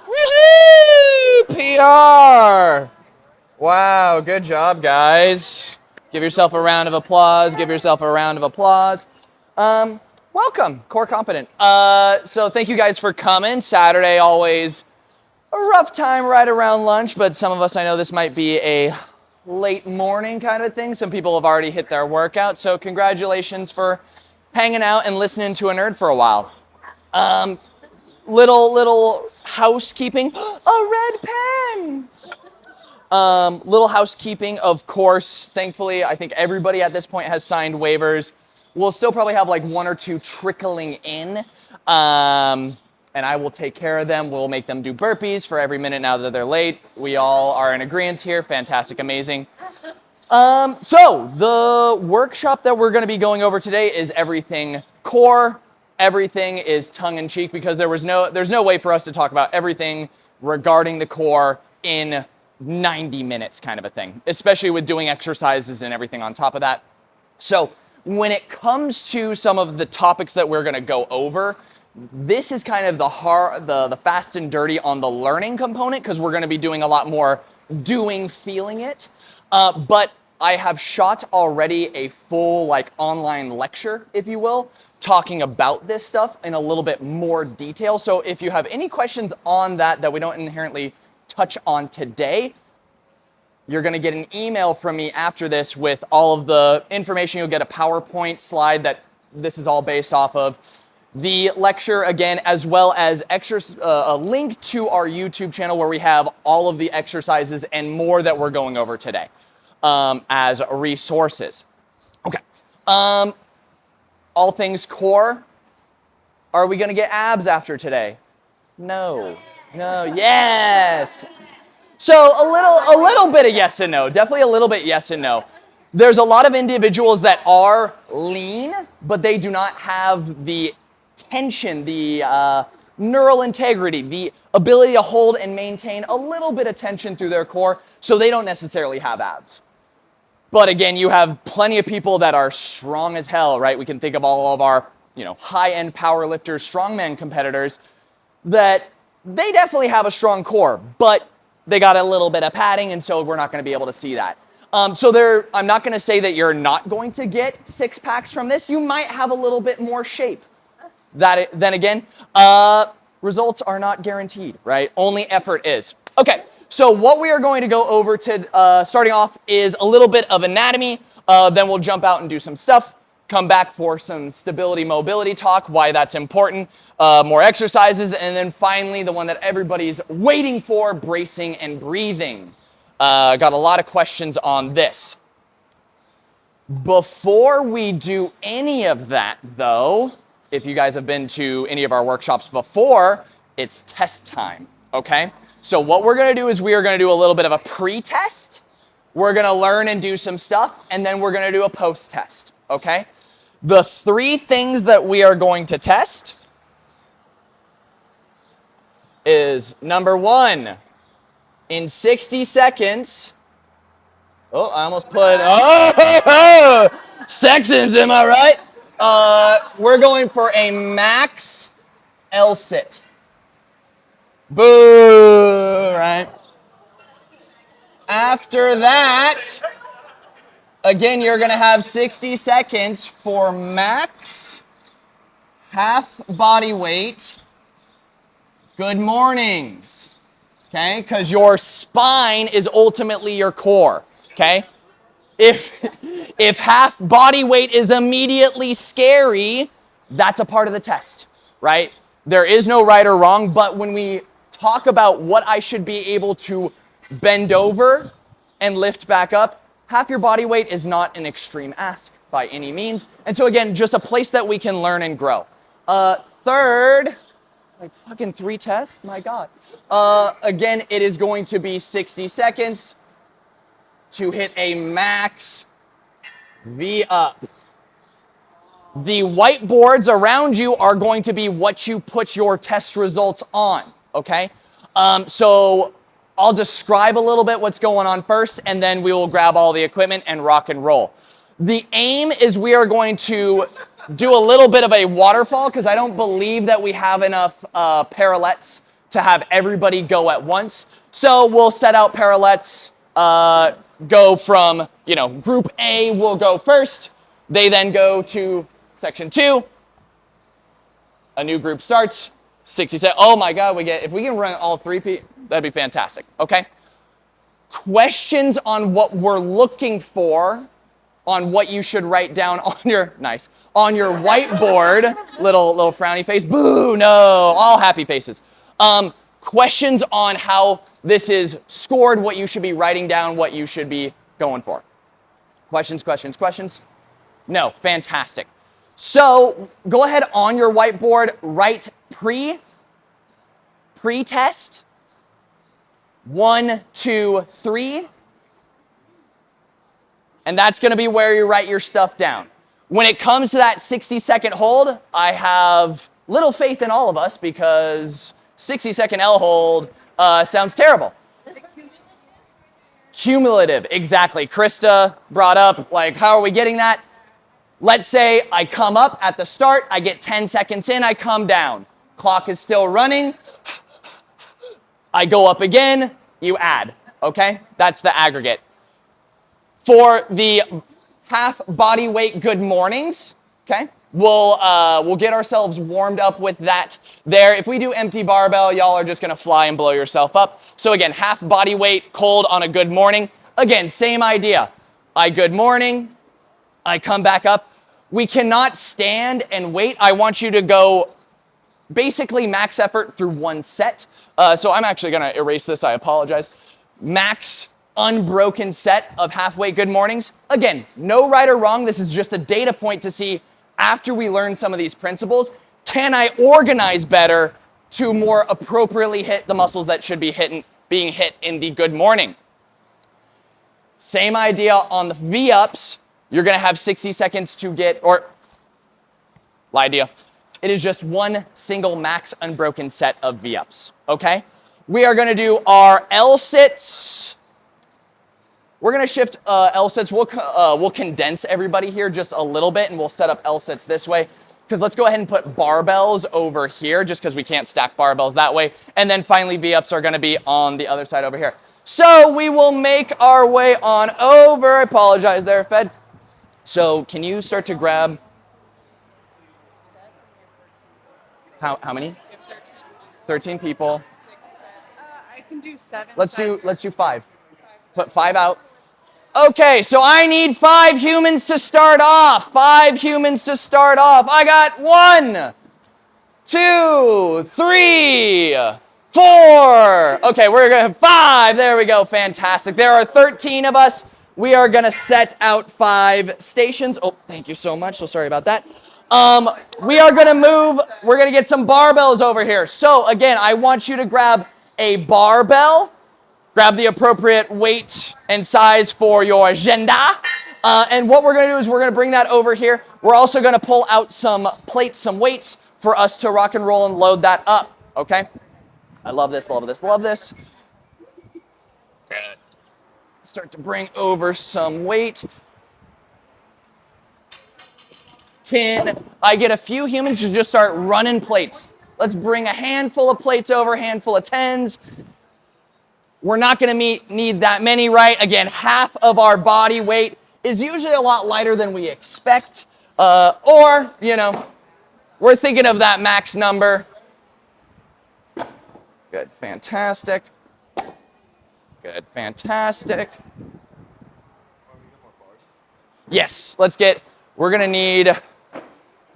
Woohoo! PR! Wow, good job, guys. Give yourself a round of applause. Give yourself a round of applause. Welcome, Core Competent. So thank you guys for coming. Saturday, always a rough time right around lunch, but some of us, I know this might be a late morning kind of thing. Some people have already hit their workout, so congratulations for hanging out and listening to a nerd for a while. Little housekeeping. A red pen! Little housekeeping, of course. Thankfully, I think everybody at this point has signed waivers. We'll still probably have like one or two trickling in, and I will take care of them. We'll make them do burpees for every minute now that they're late. We all are in agreement here. Fantastic, amazing. So the workshop that we're going to be going over today is everything core. Everything is tongue-in-cheek because there's no way for us to talk about everything regarding the core in 90 minutes kind of a thing, especially with doing exercises and everything on top of that. So when it comes to some of the topics that we're going to go over, this is kind of the fast and dirty on the learning component because we're going to be doing a lot more doing, feeling it. But I have shot already a full like online lecture, if you will, talking about this stuff in a little bit more detail. So if you have any questions on that we don't inherently touch on today, you're going to get an email from me after this with all of the information. You'll get a PowerPoint slide that this is all based off of. The lecture, again, as well as a link to our YouTube channel where we have all of the exercises and more that we're going over today as resources. Okay. All things core. Are we going to get abs after today? No. No. Yes. So a little bit of yes and no. Definitely a little bit yes and no. There's a lot of individuals that are lean, but they do not have the tension, the neural integrity, the ability to hold and maintain a little bit of tension through their core, so they don't necessarily have abs. But again, you have plenty of people that are strong as hell, right? We can think of all of our, high-end power lifters, strongman competitors, that they definitely have a strong core, but they got a little bit of padding, and so we're not going to be able to see that. I'm not going to say that you're not going to get six packs from this. You might have a little bit more shape. Then again, results are not guaranteed, right? Only effort is. Okay, so what we are going to go over to starting off is a little bit of anatomy. Then we'll jump out and do some stuff. Come back for some stability, mobility talk, why that's important, more exercises, and then finally the one that everybody's waiting for, bracing and breathing. Got a lot of questions on this. Before we do any of that, though, if you guys have been to any of our workshops before, it's test time, okay? So what we're going to do is we are going to do a little bit of a pre-test. We're going to learn and do some stuff, and then we're going to do a post-test, okay? The three things that we are going to test is, number one, in 60 seconds, I almost put, sections, am I right? We're going for a max L-sit. Boo, right? After that, again, you're going to have 60 seconds for max half body weight good mornings, okay? Because your spine is ultimately your core, okay? If half body weight is immediately scary, that's a part of the test, right? There is no right or wrong, but when we talk about what I should be able to bend over and lift back up, half your body weight is not an extreme ask by any means. And so again, just a place that we can learn and grow. Third, like fucking 3 tests, my God. Again, it is going to be 60 seconds to hit a max V up. The whiteboards around you are going to be what you put your test results on, okay? So I'll describe a little bit what's going on first, and then we will grab all the equipment and rock and roll. The aim is we are going to do a little bit of a waterfall because I don't believe that we have enough parallettes to have everybody go at once. So we'll set out parallettes, go from, group A will go first. They then go to section 2. A new group starts. 60 seconds. Oh my God, if we can run all 3 people, that'd be fantastic. Okay. Questions on what we're looking for, on what you should write down on your whiteboard. Little frowny face. Boo, no, all happy faces. Questions on how this is scored, what you should be writing down, what you should be going for. Questions? No, fantastic. So go ahead on your whiteboard, write pre-test, 1, 2, 3. And that's going to be where you write your stuff down. When it comes to that 60-second hold, I have little faith in all of us because 60-second L hold sounds terrible. Cumulative, exactly. Krista brought up, how are we getting that? Let's say I come up at the start, I get 10 seconds in, I come down. Clock is still running. I go up again, you add, okay? That's the aggregate. For the half body weight good mornings, okay? We'll get ourselves warmed up with that there. If we do empty barbell, y'all are just gonna fly and blow yourself up. So again, half body weight cold on a good morning. Again, same idea. Good morning, I come back up. We cannot stand and wait. I want you to go basically max effort through 1 set. So I'm actually gonna erase this, I apologize. Max unbroken set of halfway good mornings. Again, no right or wrong. This is just a data point to see, after we learn some of these principles, can I organize better to more appropriately hit the muscles that should be being hit in the good morning. Same idea on the V-ups. You're going to have 60 seconds to get, idea. It is just 1 single max unbroken set of V-ups, okay? We are going to do our L-sits. We're going to shift L-sits. We'll condense everybody here just a little bit, and we'll set up L-sits this way. Because let's go ahead and put barbells over here, just because we can't stack barbells that way. And then finally, V-ups are going to be on the other side over here. So we will make our way on over. I apologize there, Fed. So can you start to grab... How many? 13 people. I can do 7. Let's do 5. Put 5 out. Okay, so I need 5 humans to start off. 5 humans to start off. I got 1, 2, 3, 4. Okay, we're gonna have 5. There we go. Fantastic. There are 13 of us. We are gonna set out 5 stations. Oh, thank you so much. So sorry about that. We are gonna move. We're gonna get some barbells over here. So again, I want you to grab a barbell. Grab the appropriate weight and size for your agenda. And what we're going to do is we're going to bring that over here. We're also going to pull out some plates, some weights for us to rock and roll and load that up. Okay? I love this, love this, love this. Start to bring over some weight. Can I get a few humans to just start running plates? Let's bring a handful of plates over, handful of 10s. We're not going to need that many, right? Again, half of our body weight is usually a lot lighter than we expect. Or, we're thinking of that max number. Good, fantastic. Good, fantastic. Yes, we're going to need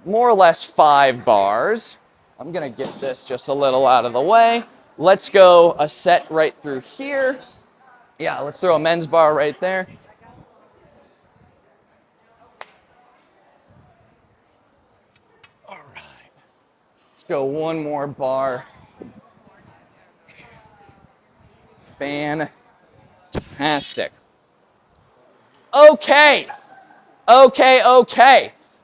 more or less 5 bars. I'm going to get this just a little out of the way. Let's go a set right through here. Yeah, let's throw a men's bar right there. All right. Let's go one more bar. Fantastic. Okay.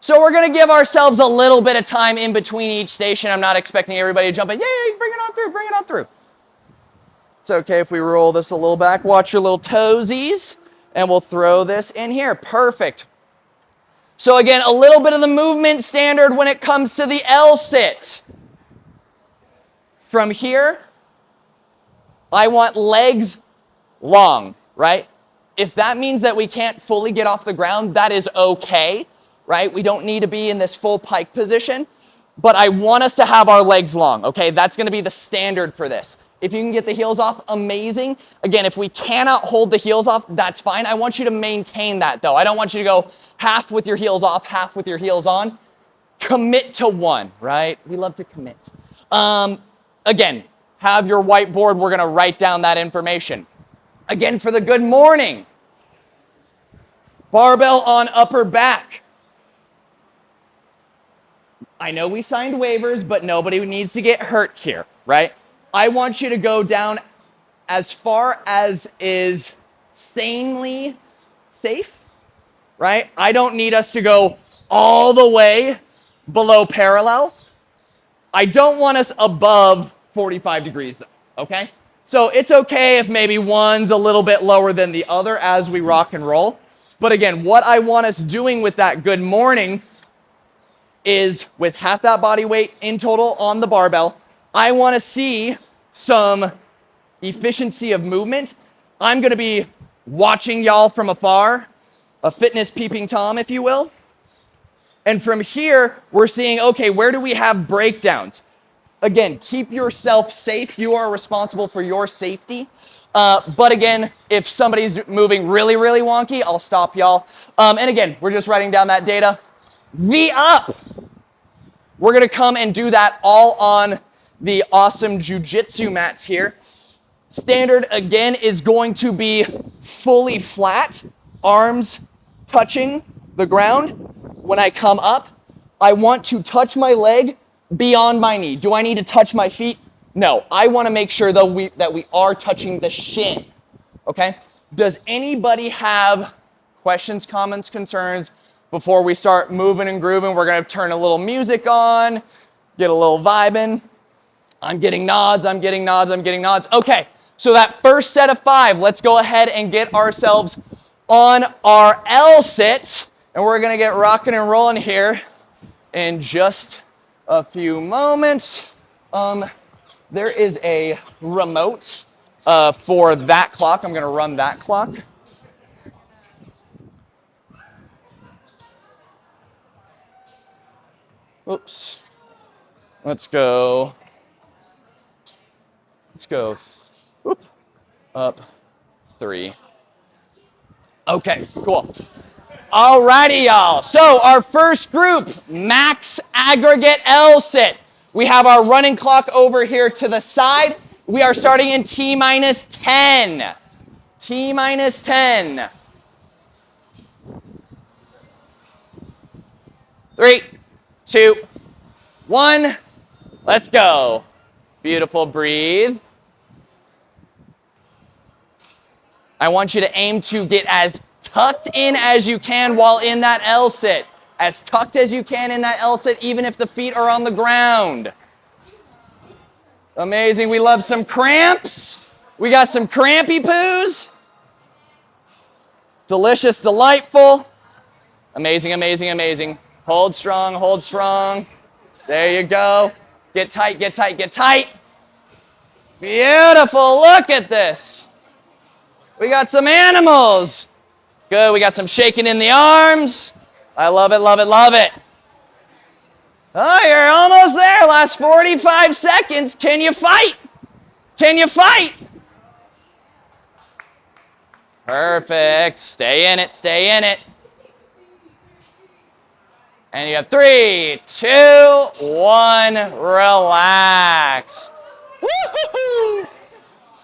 So we're going to give ourselves a little bit of time in between each station. I'm not expecting everybody to jump in. Yay, bring it on through. It's okay if we roll this a little back. Watch your little toesies. And we'll throw this in here. Perfect. So again, a little bit of the movement standard when it comes to the L-sit. From here, I want legs long, right? If that means that we can't fully get off the ground, that is okay, right? We don't need to be in this full pike position, but I want us to have our legs long, okay? That's going to be the standard for this. If you can get the heels off, amazing. Again, if we cannot hold the heels off, that's fine. I want you to maintain that, though. I don't want you to go half with your heels off, half with your heels on. Commit to one, right? We love to commit. Again, have your whiteboard. We're going to write down that information. Again, for the good morning. Barbell on upper back. I know we signed waivers, but nobody needs to get hurt here, right? I want you to go down as far as is sanely safe, right? I don't need us to go all the way below parallel. I don't want us above 45 degrees though, okay? So it's okay if maybe one's a little bit lower than the other as we rock and roll. But again, what I want us doing with that good morning is with half that body weight in total on the barbell, I want to see some efficiency of movement. I'm going to be watching y'all from afar, a fitness peeping Tom, if you will. And from here, we're seeing, okay, where do we have breakdowns? Again, keep yourself safe. You are responsible for your safety. But again, if somebody's moving really, really wonky, I'll stop y'all. And again, we're just writing down that data. V up. We're going to come and do that all on the awesome jujitsu mats here. Standard, again, is going to be fully flat, arms touching the ground. When I come up, I want to touch my leg beyond my knee. Do I need to touch my feet? No. I want to make sure, though, that we are touching the shin. Okay? Does anybody have questions, comments, concerns before we start moving and grooving? We're going to turn a little music on, get a little vibing. I'm getting nods, I'm getting nods, I'm getting nods. Okay, so that first set of 5, let's go ahead and get ourselves on our L-sit. And we're going to get rocking and rolling here in just a few moments. There is a remote for that clock. I'm going to run that clock. Oops. Let's go. Whoop. Up 3. Okay, cool. Alrighty, y'all. So our first group, max aggregate L-sit. We have our running clock over here to the side. We are starting in T-minus 10. T-minus 10. 3, 2, 1. Let's go. Beautiful. Breathe. I want you to aim to get as tucked in as you can while in that L-sit. As tucked as you can in that L-sit, even if the feet are on the ground. Amazing. We love some cramps. We got some crampy poos. Delicious, delightful. Amazing, amazing, amazing. Hold strong, hold strong. There you go. Get tight, get tight, get tight. Beautiful. Look at this. We got some animals. Good. We got some shaking in the arms. I love it, love it, love it. Oh, you're almost there. Last 45 seconds. Can you fight? Can you fight? Perfect. Stay in it, stay in it. And you have 3, 2, 1. Relax. Woo-hoo-hoo.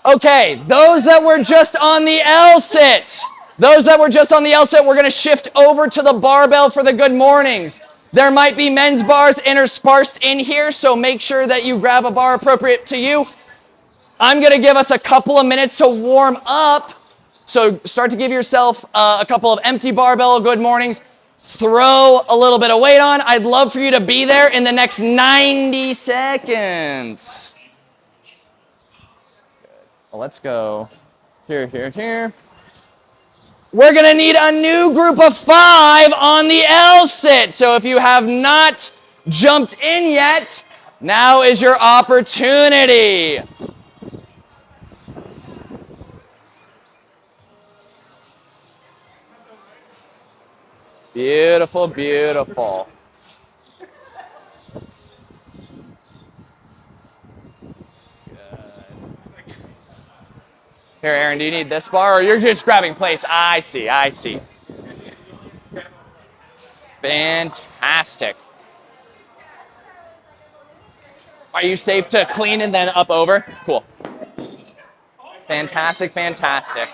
Okay, those that were just on the L-sit. Those that were just on the L-sit, we're going to shift over to the barbell for the good mornings. There might be men's bars interspersed in here, so make sure that you grab a bar appropriate to you. I'm going to give us a couple of minutes to warm up. So start to give yourself a couple of empty barbell good mornings. Throw a little bit of weight on. I'd love for you to be there in the next 90 seconds. Well, let's go here, here, here. We're going to need a new group of 5 on the L-sit. So if you have not jumped in yet, now is your opportunity. Beautiful, beautiful. Here, Aaron, do you need this bar or you're just grabbing plates? I see, I see. Fantastic. Are you safe to clean and then up over? Cool. Fantastic, fantastic.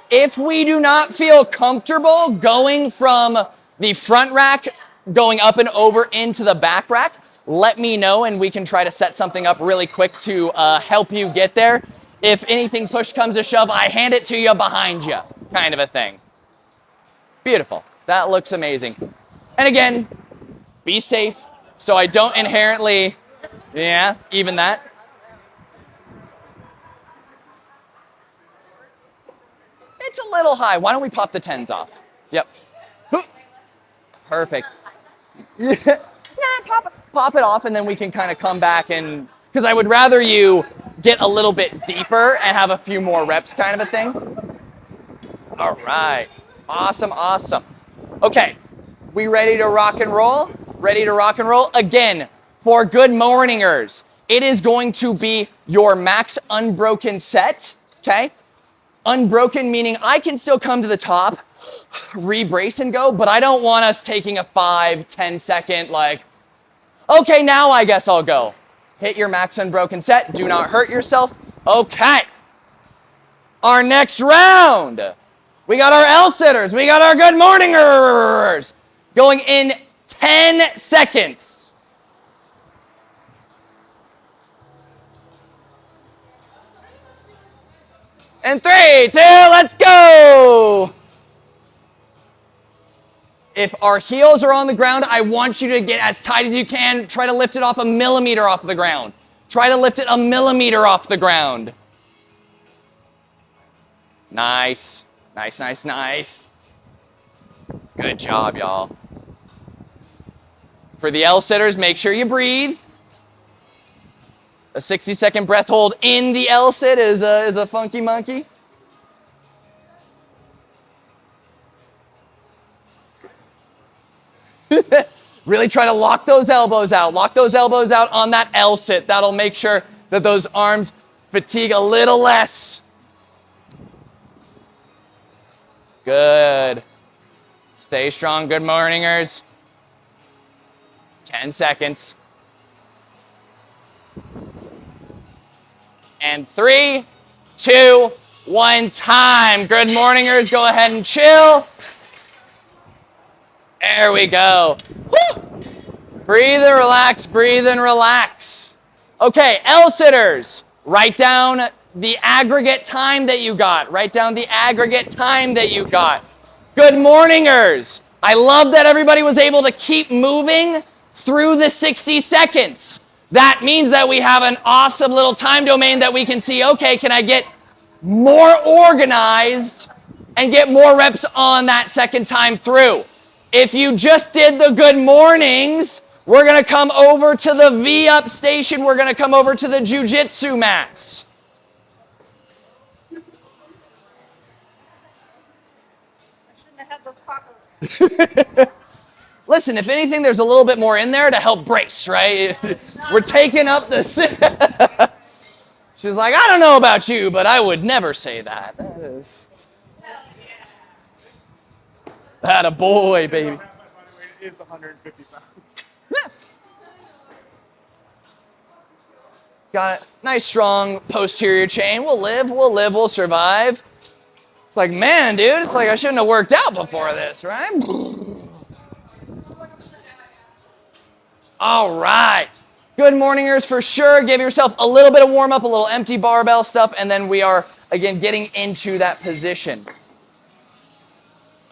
If we do not feel comfortable going from the front rack, going up and over into the back rack, let me know and we can try to set something up really quick to help you get there. If anything push comes to shove, I hand it to you behind you, kind of a thing. Beautiful. That looks amazing. And again, be safe so I don't inherently, yeah, even that. It's a little high. Why don't we pop the 10s off? Yep. Perfect. Yeah, pop it off and then we can kind of come back and, because I would rather you get a little bit deeper and have a few more reps kind of a thing. All right. Awesome, awesome. Okay. We ready to rock and roll? Ready to rock and roll? Again, for good morningers, it is going to be your max unbroken set, okay? Unbroken meaning I can still come to the top, re-brace and go, but I don't want us taking a 5-10 second like, okay, now I guess I'll go. Hit your max unbroken set. Do not hurt yourself. Okay. Our next round. We got our L-sitters. We got our good morningers. Going in 10 seconds. And 3, 2, let's go. If our heels are on the ground, I want you to get as tight as you can. Try to lift it off a millimeter off the ground. Try to lift it a millimeter off the ground. Nice. Nice, nice, nice. Good job, y'all. For the L-sitters, make sure you breathe. A 60-second breath hold in the L-sit is a funky monkey. Really try to lock those elbows out. Lock those elbows out on that L-sit. That'll make sure that those arms fatigue a little less. Good. Stay strong, good morningers. 10 seconds. And 3, 2, 1, time. Good morningers, go ahead and chill. There we go. Woo! Breathe and relax, breathe and relax. Okay, L-sitters, write down the aggregate time that you got. Write down the aggregate time that you got. Good morningers. I love that everybody was able to keep moving through the 60 seconds. That means that we have an awesome little time domain that we can see, okay, can I get more organized and get more reps on that second time through? If you just did the good mornings, we're going to come over to the V-up station. We're going to come over to the jiu-jitsu mats. I shouldn't have had those tacos. Listen, if anything, there's a little bit more in there to help brace, right? We're taking up the... She's like, I don't know about you, but I would never say that. That a boy, baby. My body weight is 150 pounds. Yeah. Got a nice, strong posterior chain. We'll live, we'll survive. It's like, man, dude, it's like I shouldn't have worked out before this, right? All right. Good morningers for sure. Give yourself a little bit of warm up, a little empty barbell stuff, and then we are, again, getting into that position.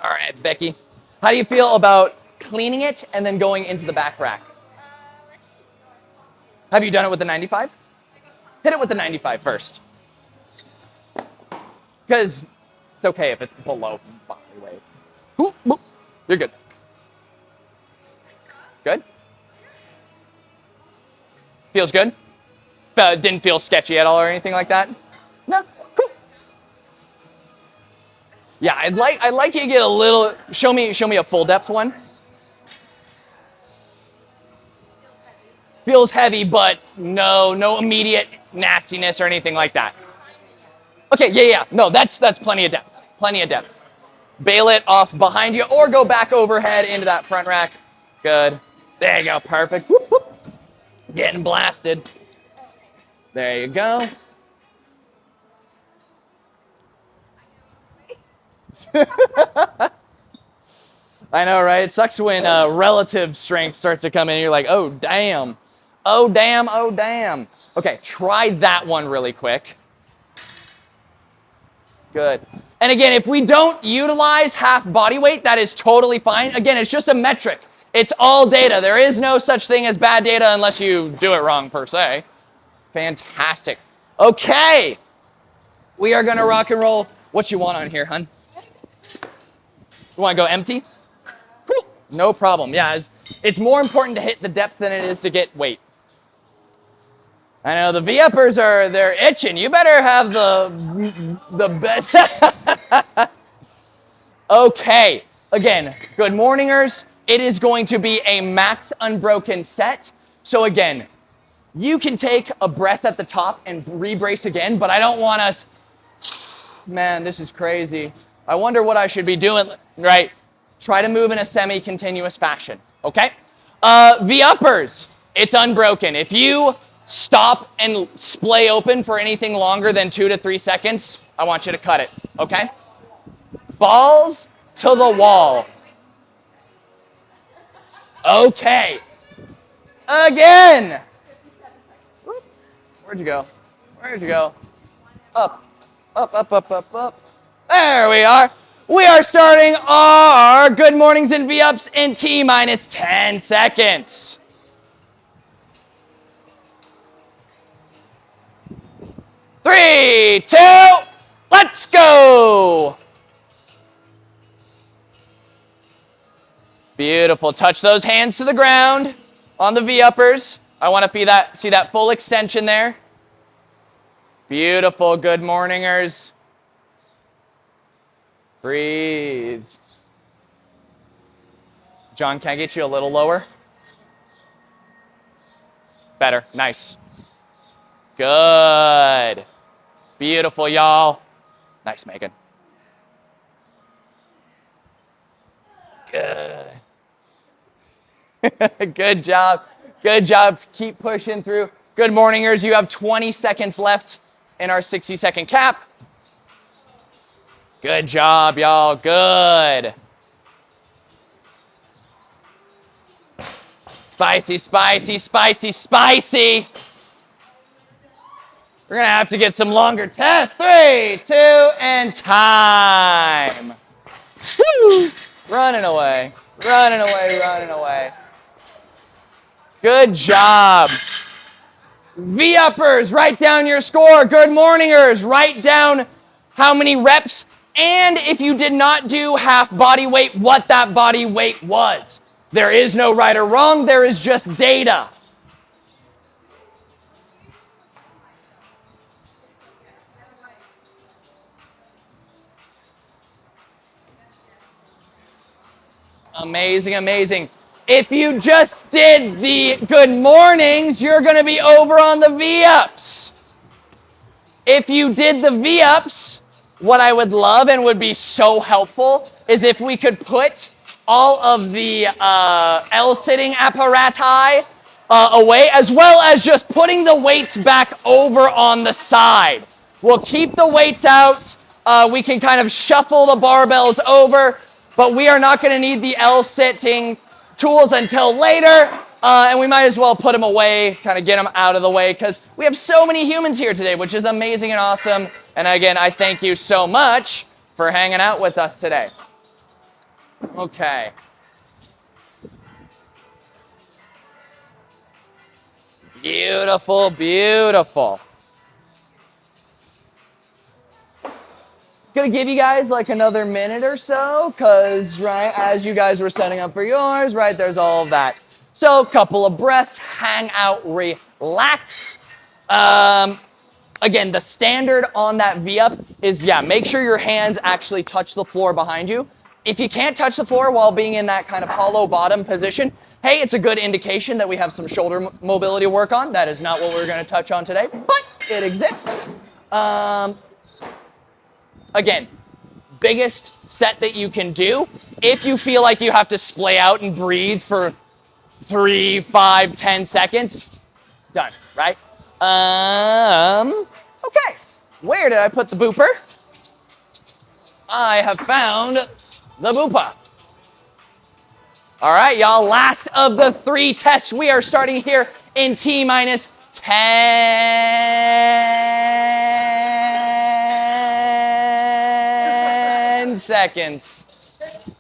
All right, Becky. How do you feel about cleaning it and then going into the back rack? Have you done it with the 95? Hit it with the 95 first. Because it's okay if it's below body weight. Whoop, whoop. You're good. Good? Feels good? Didn't feel sketchy at all or anything like that? No? Cool. Yeah, I'd like you to get a little, show me a full depth one. Feels heavy, but no immediate nastiness or anything like that. Okay, yeah. No, that's plenty of depth. Plenty of depth. Bail it off behind you or go back overhead into that front rack. Good. There you go, perfect. Whoop, whoop. Getting blasted. There you go. I know, right? It sucks when relative strength starts to come in and you're like, oh, damn. Oh, damn, oh, damn. Okay, try that one really quick. Good. And again, if we don't utilize half body weight, that is totally fine. Again, it's just a metric. It's all data. There is no such thing as bad data unless you do it wrong, per se. Fantastic. Okay. We are going to rock and roll. What you want on here, hun? You want to go empty? Cool. No problem. Yeah, it's more important to hit the depth than it is to get weight. I know the V-uppers they're itching. You better have the best. Okay. Again, good morningers. It is going to be a max unbroken set. So again, you can take a breath at the top and rebrace again, but I don't want us, man, this is crazy. I wonder what I should be doing, right? Try to move in a semi-continuous fashion, okay? V-uppers, it's unbroken. If you stop and splay open for anything longer than 2 to 3 seconds, I want you to cut it, okay? Balls to the wall. Okay. Again. Where'd you go? Where'd you go? Up, up, up, up, up, up. There we are. We are starting our good mornings and V-ups in T-minus 10 seconds. 3, 2, let's go. Beautiful. Touch those hands to the ground on the V-uppers. I want to see that full extension there. Beautiful. Good morningers. Breathe. John, can I get you a little lower? Better. Nice. Good. Beautiful, y'all. Nice, Megan. Good. Good job. Good job. Keep pushing through. Good morningers. You have 20 seconds left in our 60-second cap. Good job, y'all. Good. Spicy, spicy, spicy, spicy. We're going to have to get some longer tests. 3, 2, and time. Woo! Running away. Running away, running away. Good job. V-uppers, write down your score. Good morningers, write down how many reps, and if you did not do half body weight, what that body weight was. There is no right or wrong. There is just data. Amazing, amazing. If you just did the good mornings, you're going to be over on the V-ups. If you did the V-ups, what I would love and would be so helpful is if we could put all of the L-sitting apparati away, as well as just putting the weights back over on the side. We'll keep the weights out. We can kind of shuffle the barbells over, but we are not going to need the L-sitting tools until later, and we might as well put them away, kind of get them out of the way, because we have so many humans here today, which is amazing and awesome. And again, I thank you so much for hanging out with us today. Okay. Beautiful. Beautiful, beautiful. Gonna give you guys like another minute or so, because, right, as you guys were setting up for yours, right, there's all of that. So, couple of breaths, hang out, relax. Again, the standard on that V-up is, yeah, make sure your hands actually touch the floor behind you. If you can't touch the floor while being in that kind of hollow bottom position, hey, it's a good indication that we have some shoulder mobility to work on. That is not what we're going to touch on today, but it exists. Again, biggest set that you can do. If you feel like you have to splay out and breathe for 3, 5, 10 seconds, done, right? Okay. Where did I put the booper? I have found the booper. All right, y'all, last of the 3 tests. We are starting here in T-minus 10 seconds.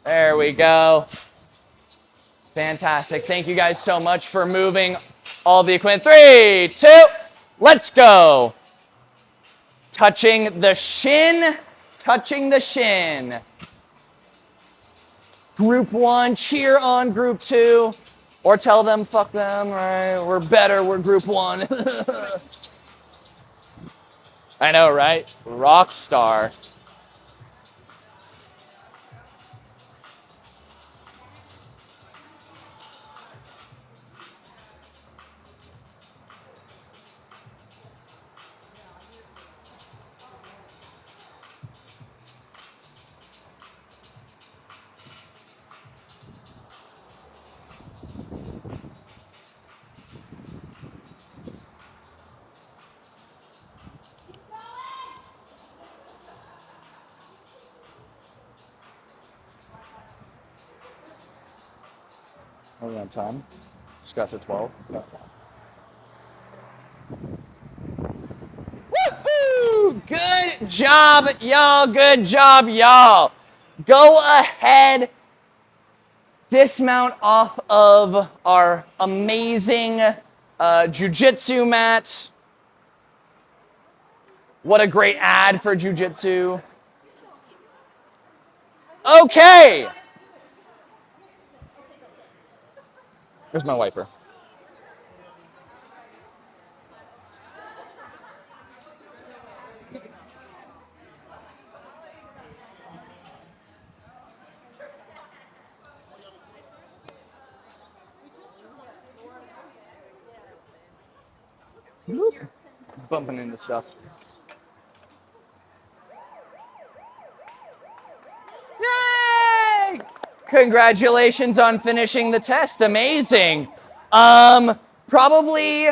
There we go. Fantastic. Thank you guys so much for moving all the equipment. 3, 2, let's go. Touching the shin, touching the shin. Group 1, cheer on group 2, or tell them, fuck them, right? We're better, we're group 1. I know, right? Rock star. Are we on time? Just got to 12. Yeah. Woohoo! Good job, y'all. Good job, y'all. Go ahead, dismount off of our amazing jiu-jitsu mat. What a great ad for jiu-jitsu. Okay. Where's my wiper? Bumping into stuff. Yay! Congratulations on finishing the test. Amazing. Probably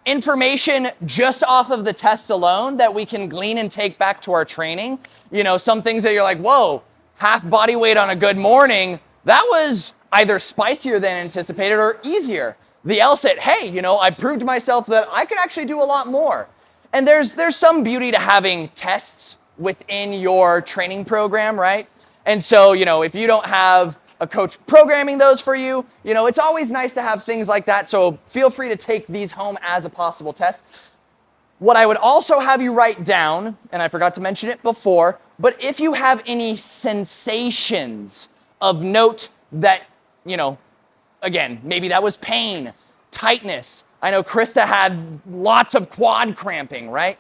information just off of the test alone that we can glean and take back to our training. You know, some things that you're like, whoa, half body weight on a good morning. That was either spicier than anticipated or easier. The LSAT, hey, you know, I proved to myself that I could actually do a lot more. And there's some beauty to having tests within your training program, right? And so, you know, if you don't have a coach programming those for you, you know, it's always nice to have things like that. So feel free to take these home as a possible test. What I would also have you write down, and I forgot to mention it before, but if you have any sensations of note that, you know, again, maybe that was pain, tightness. I know Krista had lots of quad cramping, right?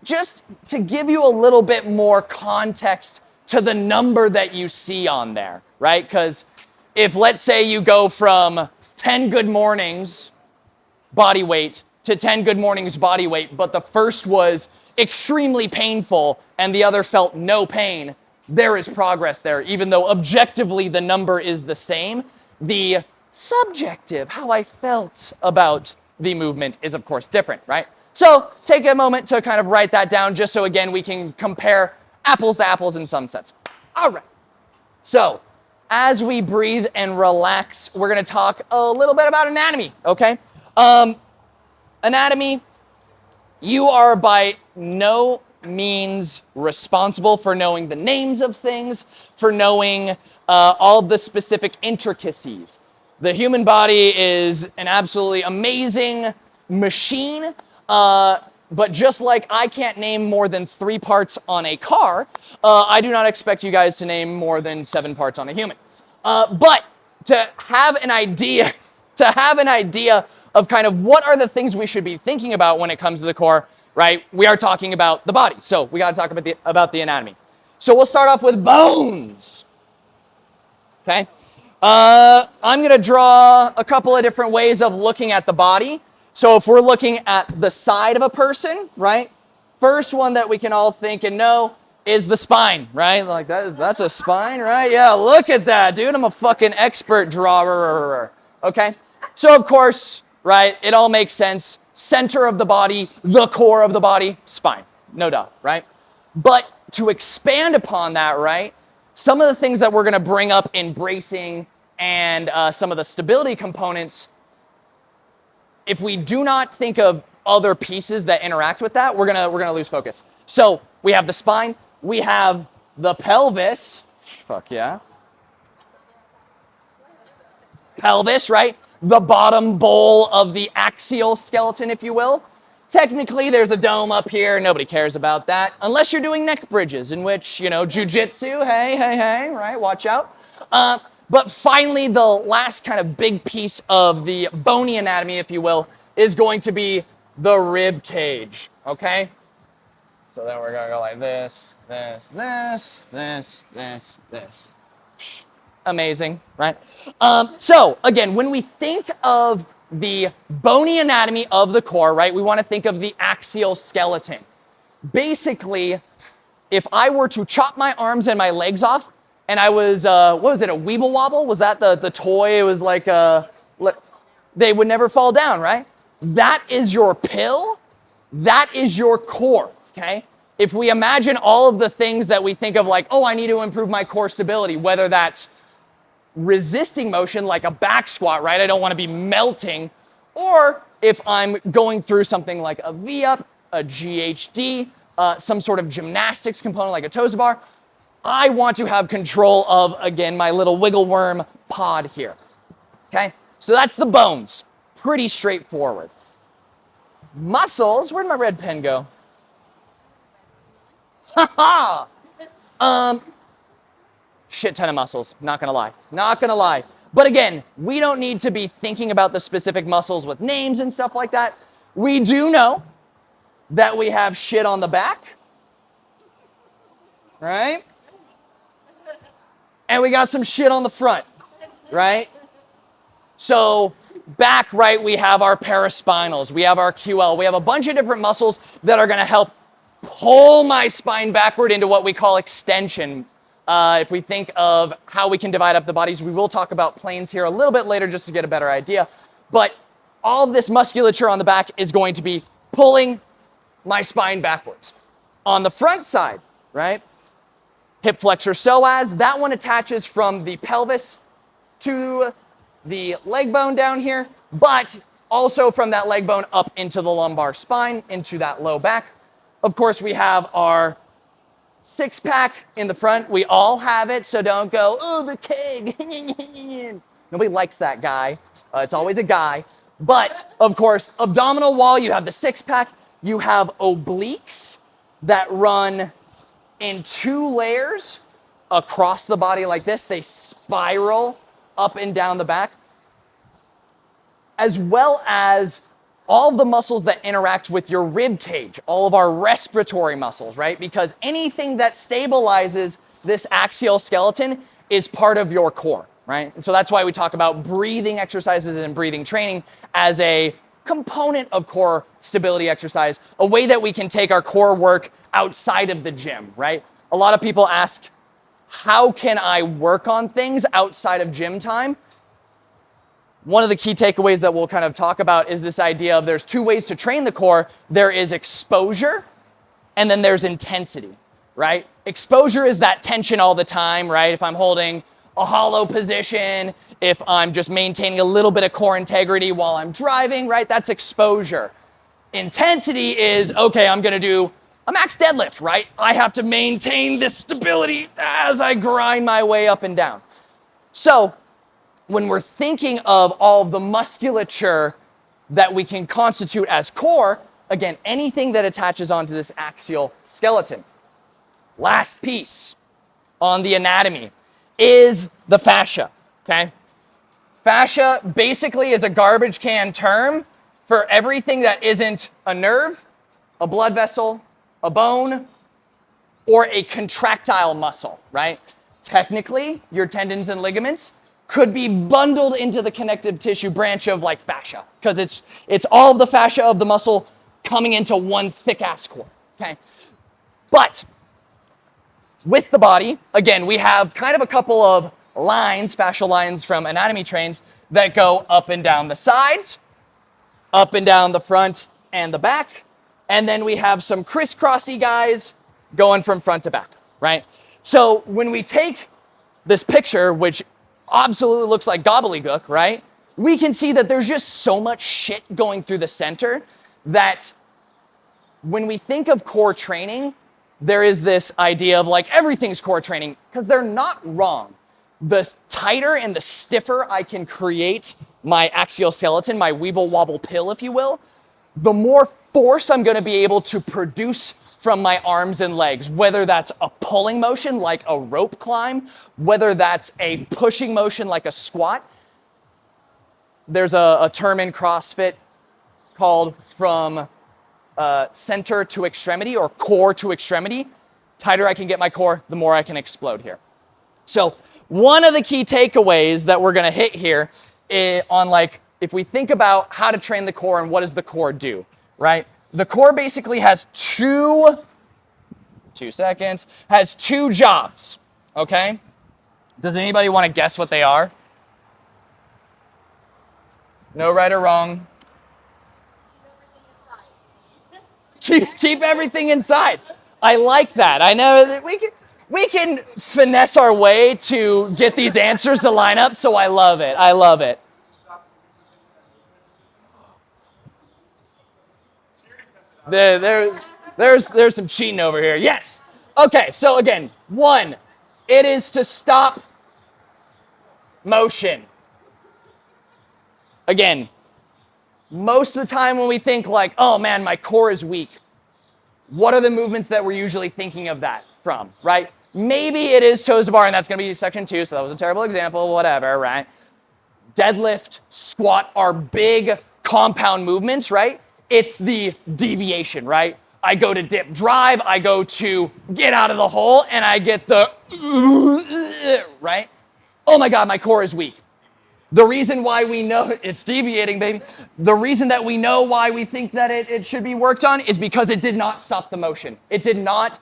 Just to give you a little bit more context to the number that you see on there, right? Because if, let's say, you go from 10 good mornings body weight to 10 good mornings body weight, but the first was extremely painful and the other felt no pain, there is progress there, even though objectively the number is the same. The subjective, how I felt about the movement is, of course, different, right? So take a moment to kind of write that down just so, again, we can compare apples to apples in some sense. All right. So as we breathe and relax, we're going to talk a little bit about anatomy, okay? Anatomy, you are by no means responsible for knowing the names of things, for knowing all the specific intricacies. The human body is an absolutely amazing machine, but just like I can't name more than 3 parts on a car, I do not expect you guys to name more than 7 parts on a human. But to have an idea, to have an idea of kind of what are the things we should be thinking about when it comes to the core, right? We are talking about the body, so we got to talk about the anatomy. So we'll start off with bones. Okay. I'm going to draw a couple of different ways of looking at the body. So if we're looking at the side of a person, right? First one that we can all think and know is the spine, right? Like that's a spine, right? Yeah, look at that, dude. I'm a fucking expert drawer. Okay. So of course, right, it all makes sense. Center of the body, the core of the body, spine. No doubt, right? But to expand upon that, right? Some of the things that we're going to bring up in bracing and some of the stability components, if we do not think of other pieces that interact with that, we're gonna lose focus. So we have the spine, we have the pelvis. Fuck yeah. Pelvis, right? The bottom bowl of the axial skeleton, if you will. Technically, there's a dome up here. Nobody cares about that. Unless you're doing neck bridges, in which, you know, jujitsu, hey, right? Watch out. But finally, the last kind of big piece of the bony anatomy, if you will, is going to be the rib cage, okay? So then we're gonna go like this. Amazing, right? So again, when we think of the bony anatomy of the core, right, we want to think of the axial skeleton. Basically, if I were to chop my arms and my legs off, and I was, what was it, a Weeble Wobble? Was that the toy? It was like they would never fall down, right? That is your pill. That is your core, okay? If we imagine all of the things that we think of like, oh, I need to improve my core stability, whether that's resisting motion like a back squat, right? I don't want to be melting. Or if I'm going through something like a V-up, a GHD, some sort of gymnastics component like a toes bar, I want to have control of, again, my little wiggle worm pod here. Okay? So that's the bones. Pretty straightforward. Muscles, where'd my red pen go? Ha ha! Shit ton of muscles, not gonna lie. But again, we don't need to be thinking about the specific muscles with names and stuff like that. We do know that we have shit on the back, right? And we got some shit on the front, right? So back, right, we have our paraspinals, we have our QL, we have a bunch of different muscles that are gonna help pull my spine backward into what we call extension. If we think of how we can divide up the bodies, we will talk about planes here a little bit later just to get a better idea. But all of this musculature on the back is going to be pulling my spine backwards. On the front side, right? Hip flexor psoas, that one attaches from the pelvis to the leg bone down here, but also from that leg bone up into the lumbar spine, into that low back. Of course, we have our six-pack in the front. We all have it, so don't go, oh, the keg. Nobody likes that guy. It's always a guy. But, of course, abdominal wall, you have the six-pack. You have obliques that run in 2 layers across the body like this. They spiral up and down the back, as well as all the muscles that interact with your rib cage, all of our respiratory muscles, right? Because anything that stabilizes this axial skeleton is part of your core, right? And so that's why we talk about breathing exercises and breathing training as a component of core stability exercise, a way that we can take our core work outside of the gym, right? A lot of people ask, how can I work on things outside of gym time? One of the key takeaways that we'll kind of talk about is this idea of there's 2 ways to train the core. There is exposure, and then there's intensity, right? Exposure is that tension all the time, right? If I'm holding a hollow position, if I'm just maintaining a little bit of core integrity while I'm driving, right? That's exposure. Intensity is, okay, I'm gonna do a max deadlift, right? I have to maintain this stability as I grind my way up and down. So, when we're thinking of all of the musculature that we can constitute as core, again, anything that attaches onto this axial skeleton. Last piece on the anatomy is the fascia, okay? Fascia basically is a garbage can term for everything that isn't a nerve, a blood vessel, a bone, or a contractile muscle, right? Technically, your tendons and ligaments could be bundled into the connective tissue branch of like fascia, because it's all of the fascia of the muscle coming into one thick ass core, okay? But with the body, again, we have kind of a couple of lines, fascial lines from anatomy trains that go up and down the sides, up and down the front and the back, and then we have some crisscrossy guys going from front to back, right? So when we take this picture, which absolutely looks like gobbledygook, right? We can see that there's just so much shit going through the center that when we think of core training, there is this idea of like everything's core training, because they're not wrong. The tighter and the stiffer I can create my axial skeleton, my weeble wobble pill, if you will, the more force I'm going to be able to produce from my arms and legs, whether that's a pulling motion like a rope climb, whether that's a pushing motion like a squat. There's a term in CrossFit called from center to extremity, or core to extremity. Tighter I can get my core, the more I can explode here. So one of the key takeaways that we're going to hit here on, like, if we think about how to train the core and what does the core do, right? The core basically has two jobs, okay? Does anybody want to guess what they are? No right or wrong. Keep everything inside. I like that. I know that we can finesse our way to get these answers to line up, so I love it. I love it. There's some cheating over here. Yes. Okay, so again, one, it is to stop motion. Again, most of the time when we think like, oh man, my core is weak, what are the movements that we're usually thinking of that from, right? Maybe it is toes to bar, and that's going to be section 2, so that was a terrible example, whatever, right? Deadlift, squat are big compound movements, right? It's the deviation, right? I go to dip drive, I go to get out of the hole, and I get the, right? Oh my God, my core is weak. The reason why we know it's deviating, baby. The reason that we know why we think that it should be worked on is because it did not stop the motion. It did not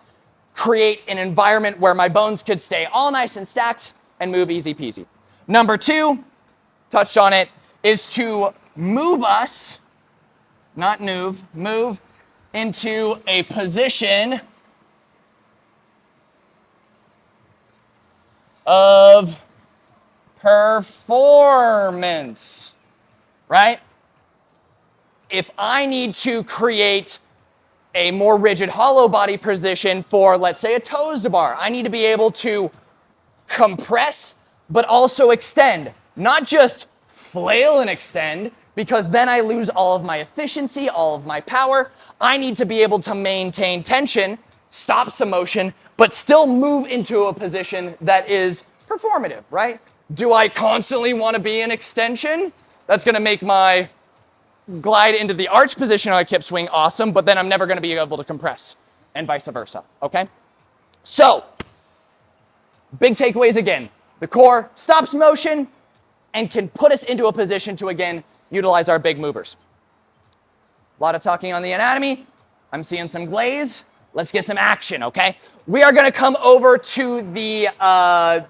create an environment where my bones could stay all nice and stacked and move easy peasy. Number 2, touched on it, is to move us, not move into a position of performance, right? If I need to create a more rigid hollow body position for, let's say, a toes to bar, I need to be able to compress, but also extend, not just flail and extend, because then I lose all of my efficiency, all of my power. I need to be able to maintain tension, stop some motion, but still move into a position that is performative, right? Do I constantly want to be in extension? That's going to make my glide into the arch position on a kip swing awesome, but then I'm never going to be able to compress, and vice versa, okay? So, big takeaways again. The core stops motion and can put us into a position to, again, utilize our big movers. A lot of talking on the anatomy. I'm seeing some glaze. Let's get some action, okay? We are going to come over to the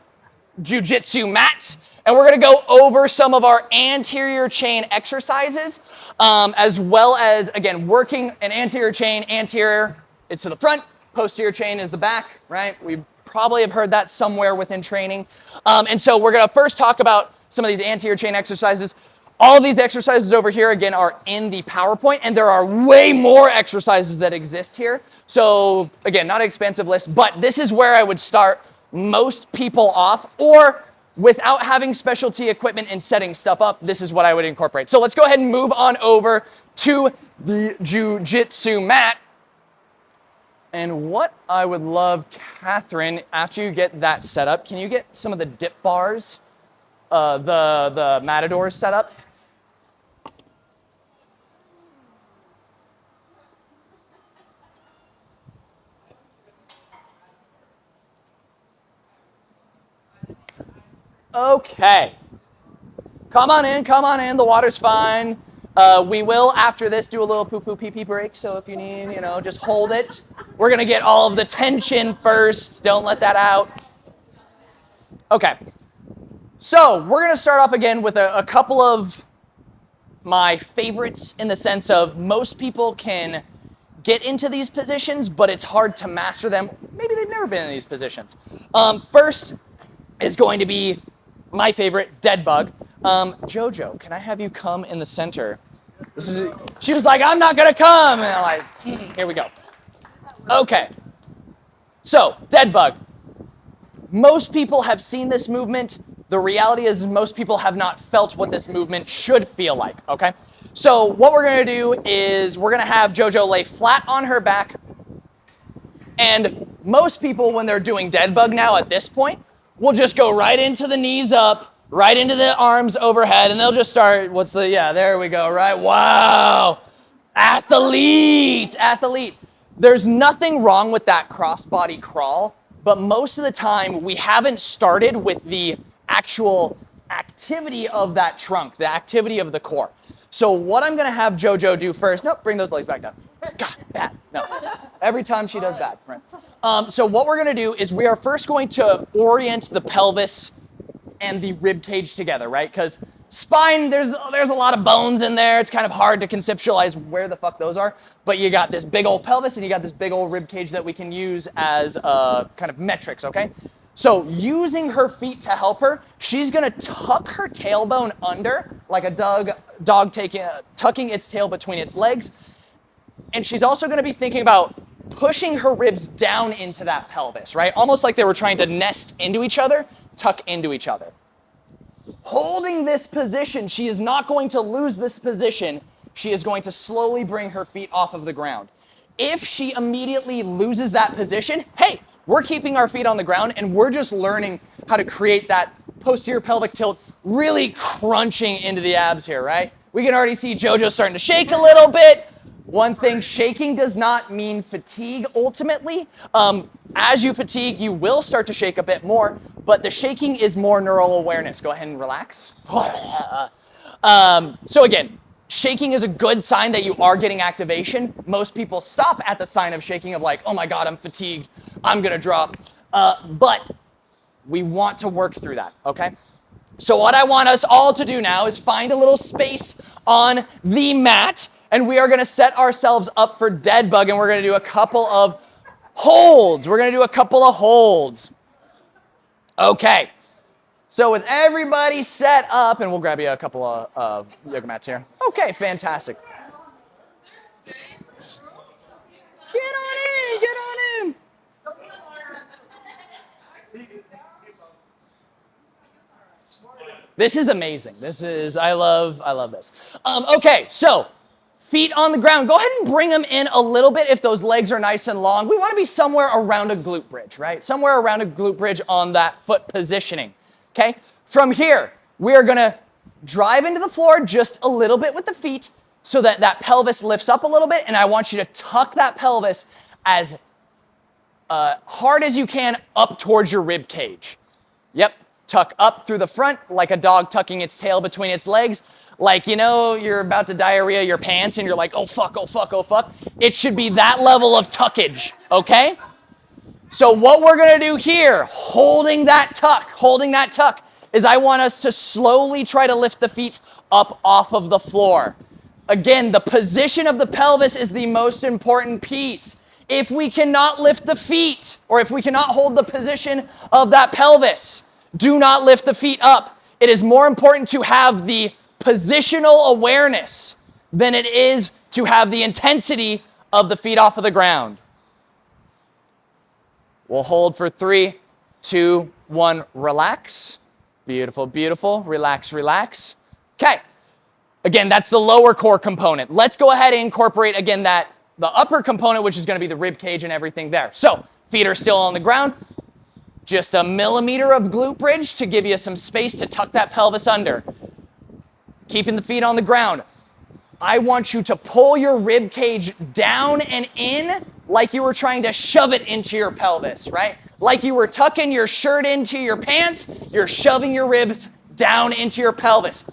jiu-jitsu mats, and we're going to go over some of our anterior chain exercises, as well as, again, working an anterior chain. Anterior is to the front, posterior chain is the back, right? We probably have heard that somewhere within training. And so we're going to first talk about some of these anterior chain exercises. All of these exercises over here, again, are in the PowerPoint, and there are way more exercises that exist here. So, again, not an expensive list, but this is where I would start most people off, or without having specialty equipment and setting stuff up, this is what I would incorporate. So let's go ahead and move on over to the jiu-jitsu mat. And what I would love, Catherine, after you get that set up, can you get some of the dip bars, the matadors set up? Okay. Come on in, the water's fine. We will, after this, do a little poo-poo pee-pee break, so if you need, just hold it. We're gonna get all of the tension first. Don't let that out. Okay. So, we're gonna start off again with a couple of my favorites in the sense of most people can get into these positions, but it's hard to master them. Maybe they've never been in these positions. First is going to be my favorite, dead bug. Jojo, can I have you come in the center? She was like, I'm not gonna come. And I'm like, here we go. Okay. So, dead bug. Most people have seen this movement. The reality is most people have not felt what this movement should feel like, okay? So what we're gonna do is we're gonna have Jojo lay flat on her back. And most people, when they're doing dead bug now at this point, will just go right into the knees up, right into the arms overhead, and they'll just start, there we go, right? Wow, athlete. There's nothing wrong with that crossbody crawl, but most of the time we haven't started with the actual activity of that trunk, the activity of the core. So what I'm gonna have Jojo do first, nope, bring those legs back down. God, bad, no. Every time she does bad, right? So what we're gonna do is we are first going to orient the pelvis and the rib cage together, right? Because spine, there's a lot of bones in there. It's kind of hard to conceptualize where the fuck those are. But you got this big old pelvis and you got this big old rib cage that we can use as kind of metrics, okay? So using her feet to help her, she's gonna tuck her tailbone under like a dog tucking its tail between its legs. And she's also gonna be thinking about pushing her ribs down into that pelvis, right? Almost like they were trying to nest into each other, tuck into each other. Holding this position, she is not going to lose this position. She is going to slowly bring her feet off of the ground. If she immediately loses that position, hey, we're keeping our feet on the ground and we're just learning how to create that posterior pelvic tilt, really crunching into the abs here, right? We can already see Jojo starting to shake a little bit. One thing, shaking does not mean fatigue ultimately. As you fatigue, you will start to shake a bit more, but the shaking is more neural awareness. Go ahead and relax. So again, shaking is a good sign that you are getting activation. Most people stop at the sign of shaking of like, oh my God, I'm fatigued, I'm gonna drop. But we want to work through that, okay? So what I want us all to do now is find a little space on the mat, and we are gonna set ourselves up for dead bug, and we're gonna do a couple of holds. Okay. So with everybody set up, and we'll grab you a couple of yoga mats here. Okay, fantastic. Get on in. This is amazing. I love this. Okay, so feet on the ground. Go ahead and bring them in a little bit if those legs are nice and long. We want to be somewhere around a glute bridge, right? Somewhere around a glute bridge on that foot positioning, okay? From here, we are gonna drive into the floor just a little bit with the feet so that that pelvis lifts up a little bit, and I want you to tuck that pelvis as hard as you can up towards your rib cage. Yep, tuck up through the front like a dog tucking its tail between its legs. Like, you're about to diarrhea your pants and you're like, oh fuck, oh fuck, oh fuck. It should be that level of tuckage, okay? So what we're gonna do here, holding that tuck, is I want us to slowly try to lift the feet up off of the floor. Again, the position of the pelvis is the most important piece. If we cannot lift the feet, or if we cannot hold the position of that pelvis, do not lift the feet up. It is more important to have the positional awareness than it is to have the intensity of the feet off of the ground. We'll hold for 3, 2, 1, relax. Beautiful, beautiful. Relax, relax. Okay. Again, that's the lower core component. Let's go ahead and incorporate, again, the upper component, which is going to be the rib cage and everything there. So feet are still on the ground. Just a millimeter of glute bridge to give you some space to tuck that pelvis under. Keeping the feet on the ground. I want you to pull your rib cage down and in like you were trying to shove it into your pelvis, right? Like you were tucking your shirt into your pants, you're shoving your ribs down into your pelvis.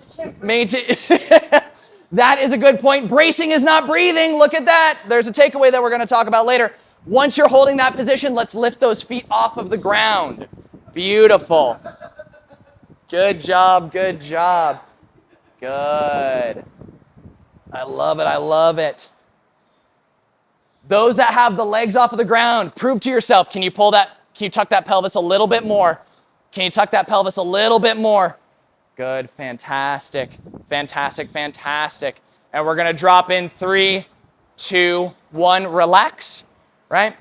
That is a good point. Bracing is not breathing. Look at that. There's a takeaway that we're going to talk about later. Once you're holding that position, let's lift those feet off of the ground. Beautiful. Good job, good job. Good. I love it, I love it. Those that have the legs off of the ground, prove to yourself, can you tuck that pelvis a little bit more? Can you tuck that pelvis a little bit more? Good, fantastic, fantastic, fantastic. And we're gonna drop in 3, 2, 1, relax, right?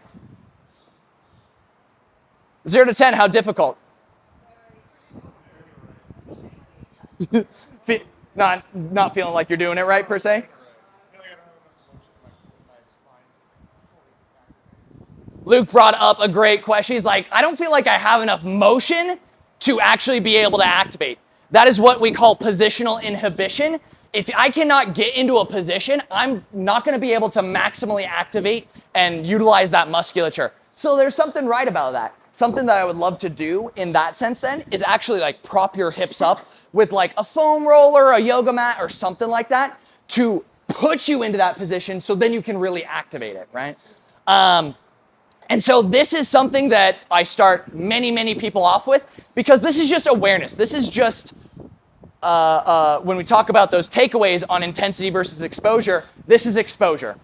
0 to 10, how difficult? Not feeling like you're doing it right, per se? Luke brought up a great question. He's like, I don't feel like I have enough motion to actually be able to activate. That is what we call positional inhibition. If I cannot get into a position, I'm not going to be able to maximally activate and utilize that musculature. So there's something right about that. Something that I would love to do in that sense then is actually like prop your hips up with like a foam roller, a yoga mat, or something like that to put you into that position so then you can really activate it, right? And so this is something that I start many, many people off with because this is just awareness. This is just, when we talk about those takeaways on intensity versus exposure, this is exposure,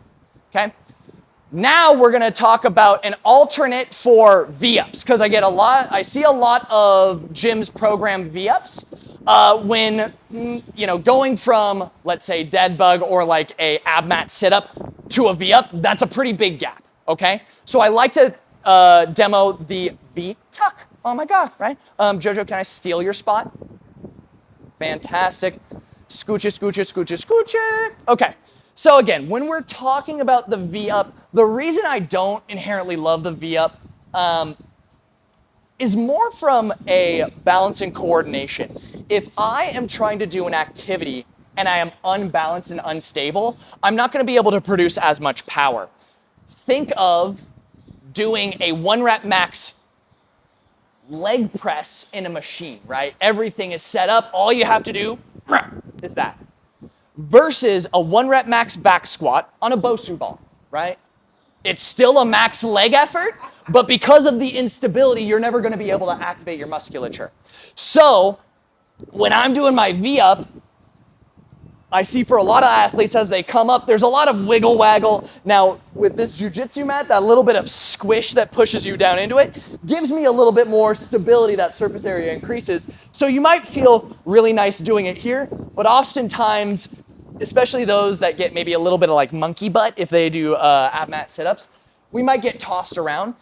okay? Now we're gonna talk about an alternate for V-ups because I see a lot of gyms program V-ups when, going from, let's say, dead bug or like a ab mat sit-up to a V-up, that's a pretty big gap. Okay, so I like to demo the V-tuck. Oh my God, right? Jojo, can I steal your spot? Fantastic. Scooch it, scooch it, scooch it, scooch it. Okay, so again, when we're talking about the V-up, the reason I don't inherently love the V-up is more from a balance and coordination. If I am trying to do an activity and I am unbalanced and unstable, I'm not gonna be able to produce as much power. Think of doing a 1 rep max leg press in a machine, right? Everything is set up. All you have to do is that. Versus a 1 rep max back squat on a Bosu ball, right? It's still a max leg effort, but because of the instability, you're never going to be able to activate your musculature. So when I'm doing my V-up, I see for a lot of athletes as they come up, there's a lot of wiggle waggle. Now, with this jiu-jitsu mat, that little bit of squish that pushes you down into it gives me a little bit more stability. That surface area increases. So you might feel really nice doing it here, but oftentimes, especially those that get maybe a little bit of like monkey butt if they do ab mat sit-ups, we might get tossed around.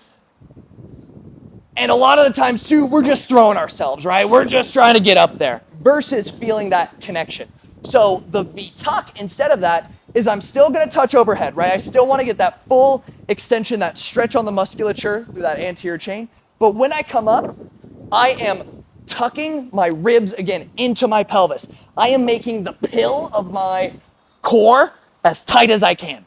And a lot of the times too, we're just throwing ourselves, right? We're just trying to get up there versus feeling that connection. So the V-tuck, instead of that, is I'm still gonna touch overhead, right? I still wanna get that full extension, that stretch on the musculature through that anterior chain. But when I come up, I am tucking my ribs again into my pelvis. I am making the pill of my core as tight as I can.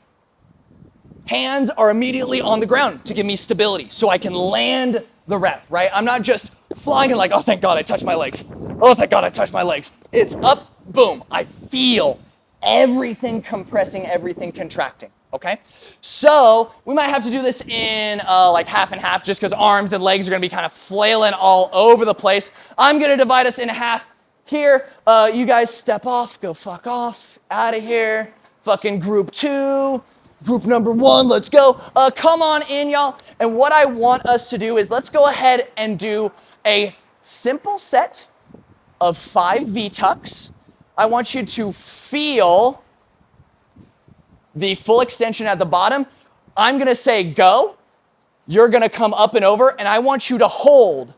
Hands are immediately on the ground to give me stability so I can land the rep, right? I'm not just flying and like, oh, thank God I touched my legs. Oh, thank God I touched my legs. It's up, boom. I feel everything compressing, everything contracting, okay? So we might have to do this in like half and half just because arms and legs are gonna be kind of flailing all over the place. I'm gonna divide us in half here. You guys step off, go fuck off, out of here. Fucking group 2. Group number 1, let's go. Come on in, y'all. And what I want us to do is let's go ahead and do a simple set of 5 V-tucks. I want you to feel the full extension at the bottom. I'm gonna say go. You're gonna come up and over, and I want you to hold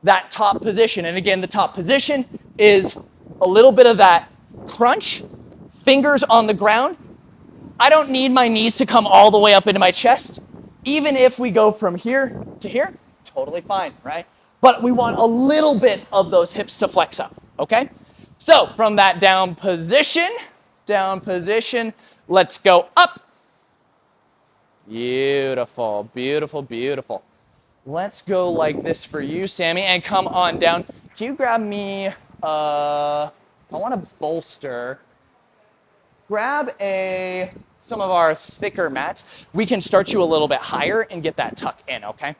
that top position. And again, the top position is a little bit of that crunch, fingers on the ground. I don't need my knees to come all the way up into my chest. Even if we go from here to here, totally fine, right? But we want a little bit of those hips to flex up, okay? So from that down position, let's go up. Beautiful, beautiful, beautiful. Let's go like this for you, Sammy, and come on down. Can you grab me, I want to bolster. Grab some of our thicker mats. We can start you a little bit higher and get that tuck in, okay?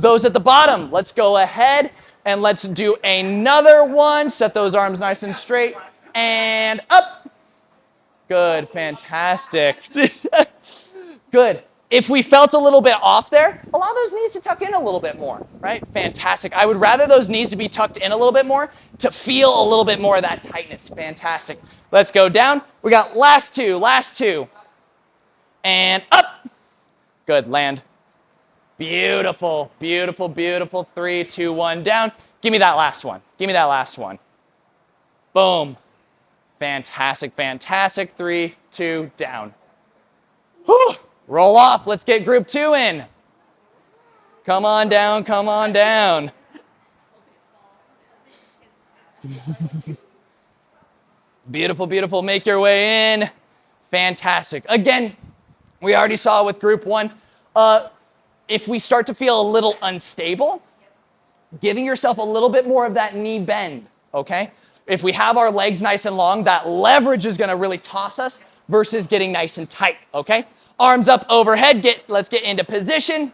Those at the bottom, let's go ahead and let's do another one. Set those arms nice and straight and up. Good, fantastic. Good. If we felt a little bit off there, allow those knees to tuck in a little bit more, right? Fantastic. I would rather those knees to be tucked in a little bit more to feel a little bit more of that tightness. Fantastic. Let's go down. We got last two. And up. Good, land. Beautiful, beautiful, beautiful. 3, 2, 1, down. Give me that last one. Boom. Fantastic, fantastic. 3, 2, down. Whew. Roll off. Let's get group 2 in. Come on down. Beautiful, beautiful. Make your way in. Fantastic. Again, we already saw with group 1, if we start to feel a little unstable, giving yourself a little bit more of that knee bend, okay? If we have our legs nice and long, that leverage is going to really toss us versus getting nice and tight, okay? Arms up overhead. Let's get into position.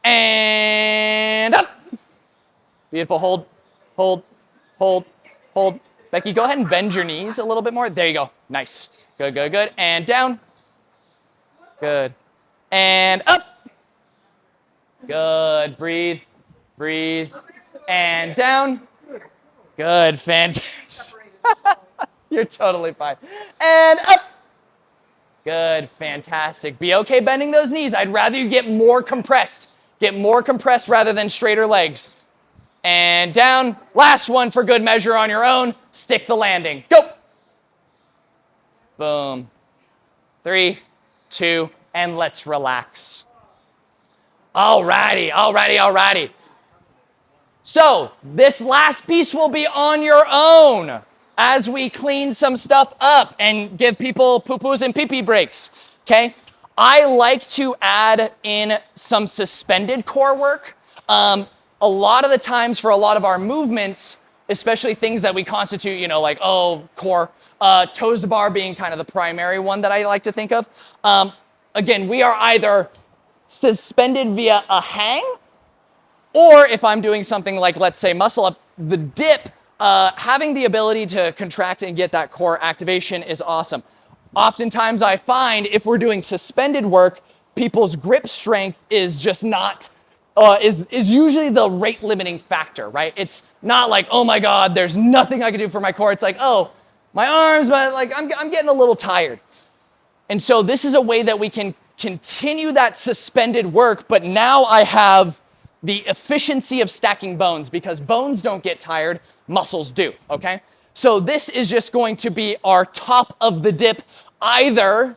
And up. Beautiful. Hold. Becky, go ahead and bend your knees a little bit more. There you go. Nice. Good. And down. Good. And up. Good. Breathe. And down. Good. Fantastic. You're totally fine. And up. Good, fantastic. Be okay bending those knees. I'd rather you get more compressed. Get more compressed rather than straighter legs. And down. Last one for good measure on your own. Stick the landing. Go. Boom. 3, 2, and let's relax. Alrighty. So this last piece will be on your own as we clean some stuff up and give people poo-poos and pee-pee breaks, okay? I like to add in some suspended core work. A lot of the times for a lot of our movements, especially things that we constitute, like, core, toes to bar being kind of the primary one that I like to think of. Again, we are either suspended via a hang, or if I'm doing something like, let's say, muscle up, the dip, having the ability to contract and get that core activation is awesome. Oftentimes I find if we're doing suspended work, people's grip strength is just not, is usually the rate limiting factor, right? It's not like, oh my God, there's nothing I can do for my core. It's like, oh, my arms, but like I'm getting a little tired. And so this is a way that we can continue that suspended work, but now I have the efficiency of stacking bones because bones don't get tired, muscles do, okay? So this is just going to be our top of the dip, either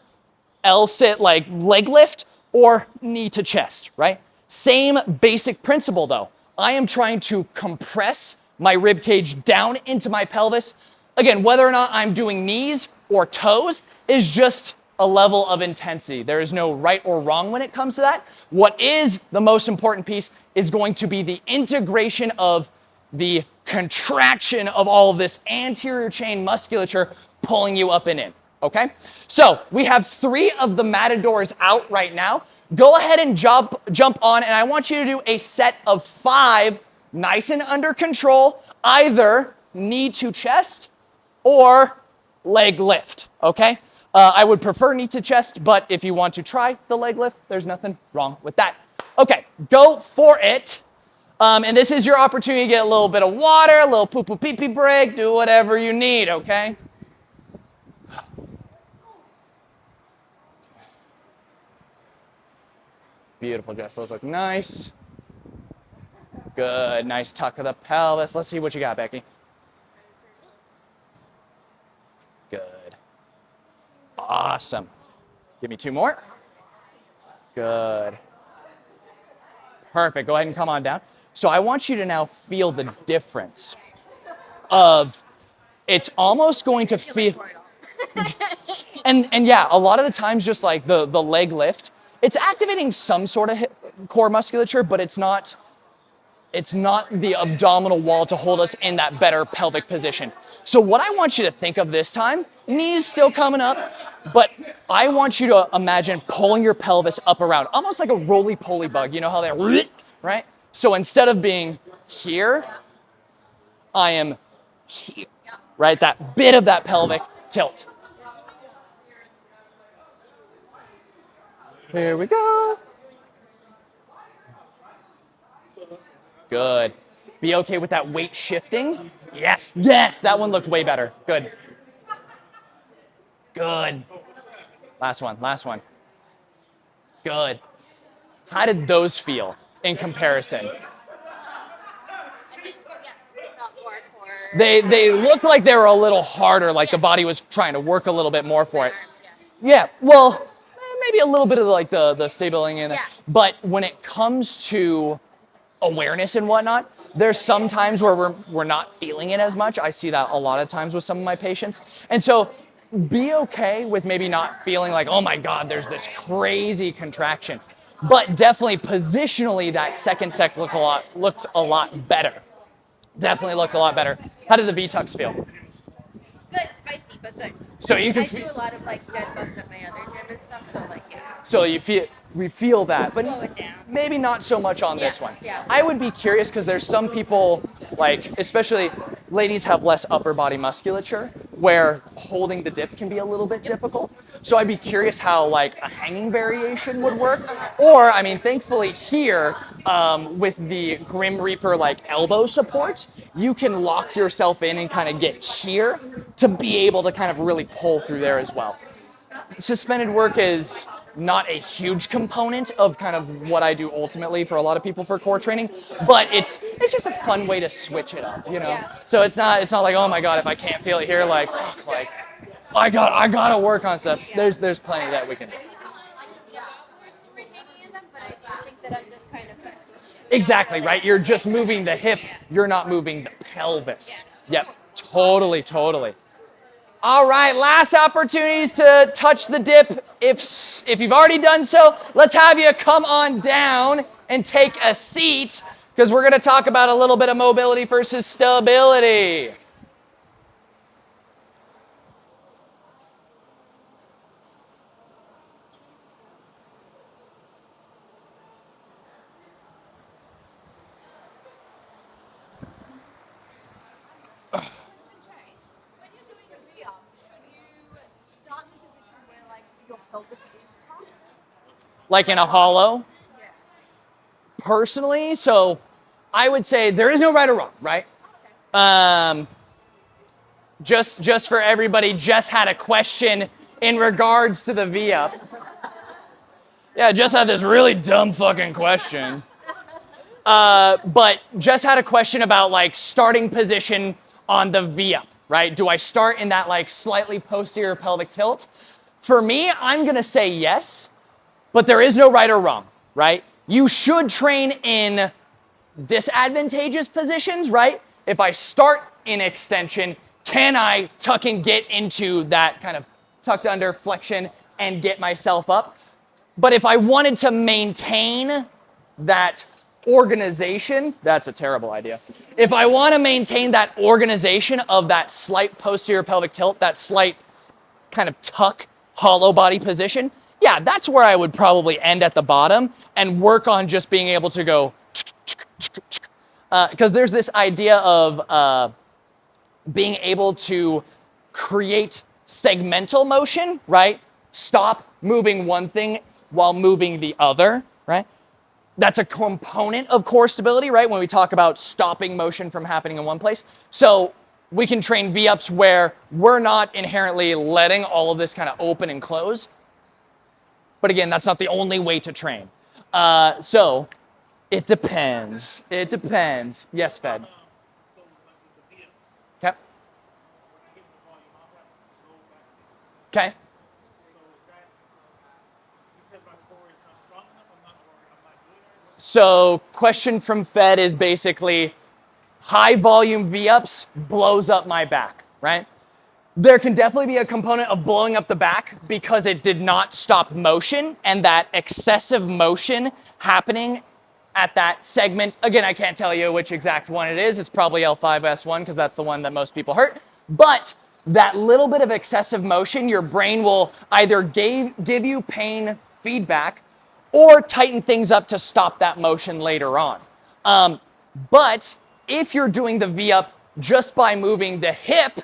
L-sit like leg lift or knee to chest, right? Same basic principle though. I am trying to compress my rib cage down into my pelvis. Again, whether or not I'm doing knees or toes is just a level of intensity. There is no right or wrong when it comes to that. What is the most important piece is going to be the integration of the contraction of all of this anterior chain musculature pulling you up and in, okay? So we have 3 of the matadors out right now. Go ahead and jump on, and I want you to do a set of 5, nice and under control, either knee to chest or leg lift, okay? I would prefer knee to chest, but if you want to try the leg lift, there's nothing wrong with that. Okay, go for it. And this is your opportunity to get a little bit of water, a little poo-poo pee-pee break, do whatever you need, okay? Beautiful, Jess. Those look nice. Good, nice tuck of the pelvis. Let's see what you got, Becky. Good. Awesome. Give me 2 more. Good. Perfect. Go ahead and come on down. So I want you to now feel the difference of, it's almost going to feel, and yeah, a lot of the times just like the leg lift, it's activating some sort of core musculature, but it's not the abdominal wall to hold us in that better pelvic position. So what I want you to think of this time, knees still coming up, but I want you to imagine pulling your pelvis up around, almost like a roly-poly bug. You know how they're, right? So instead of being here, I am here, right? That bit of that pelvic tilt. Here we go. Good. Be okay with that weight shifting. Yes, yes, that one looked way better. Good. Good. Last one. Good. How did those feel in comparison? They looked like they were a little harder, like the body was trying to work a little bit more for it. Yeah, well, maybe a little bit of like the stabilizing in it. But when it comes to awareness and whatnot, there's some times where we're not feeling it as much. I see that a lot of times with some of my patients. And so be okay with maybe not feeling like, oh my God, there's this crazy contraction. But definitely positionally, that second set looked a lot better. Definitely looked a lot better. How did the V-tucks feel? Good, spicy, but good. So you can I do a lot of like dead bugs at my other gym and stuff, so like yeah. So we feel that, but Slow it down. maybe not so much on this one. Yeah. I would be curious because there's some people, like especially ladies have less upper body musculature where holding the dip can be a little bit difficult. So I'd be curious how like a hanging variation would work. Or I mean, thankfully here with the Grim Reaper like elbow support, you can lock yourself in and kind of get here to be able to kind of really pull through there as well. Suspended work is not a huge component of kind of what I do ultimately for a lot of people for core training, but it's just a fun way to switch it up, you know. Yeah. So it's not like, oh my God, if I can't feel it here, like fuck, like I gotta work on stuff. There's plenty that we can do. Exactly, right? You're just moving the hip, you're not moving the pelvis. Yep, totally. All right, last opportunities to touch the dip. If you've already done so, let's have you come on down and take a seat because we're going to talk about a little bit of mobility versus stability. Like in a hollow? Personally, so I would say there is no right or wrong, right? Just for everybody, Jess had a question in regards to the V-up. Yeah, Jess had this really dumb fucking question. But Jess had a question about like starting position on the V-up, right? Do I start in that like slightly posterior pelvic tilt? For me, I'm gonna say yes. But there is no right or wrong, right? You should train in disadvantageous positions, right? If I start in extension, can I tuck and get into that kind of tucked under flexion and get myself up? But if I wanted to maintain that organization, that's a terrible idea. If I want to maintain that organization of that slight posterior pelvic tilt, that slight kind of tuck hollow body position, yeah, that's where I would probably end at the bottom and work on just being able to go, because there's this idea of being able to create segmental motion, right? Stop moving one thing while moving the other, right? That's a component of core stability, right? When we talk about stopping motion from happening in one place. So we can train V-ups where we're not inherently letting all of this kind of open and close. But again, that's not the only way to train. So It depends. It depends. Yes, Fed. Okay. Okay. So question from Fed is basically high volume V-ups blows up my back, right? There can definitely be a component of blowing up the back because it did not stop motion, and that excessive motion happening at that segment. Again, I can't tell you which exact one it is. It's probably L5S1 because that's the one that most people hurt. But that little bit of excessive motion, your brain will either give you pain feedback or tighten things up to stop that motion later on. But if you're doing the V-up just by moving the hip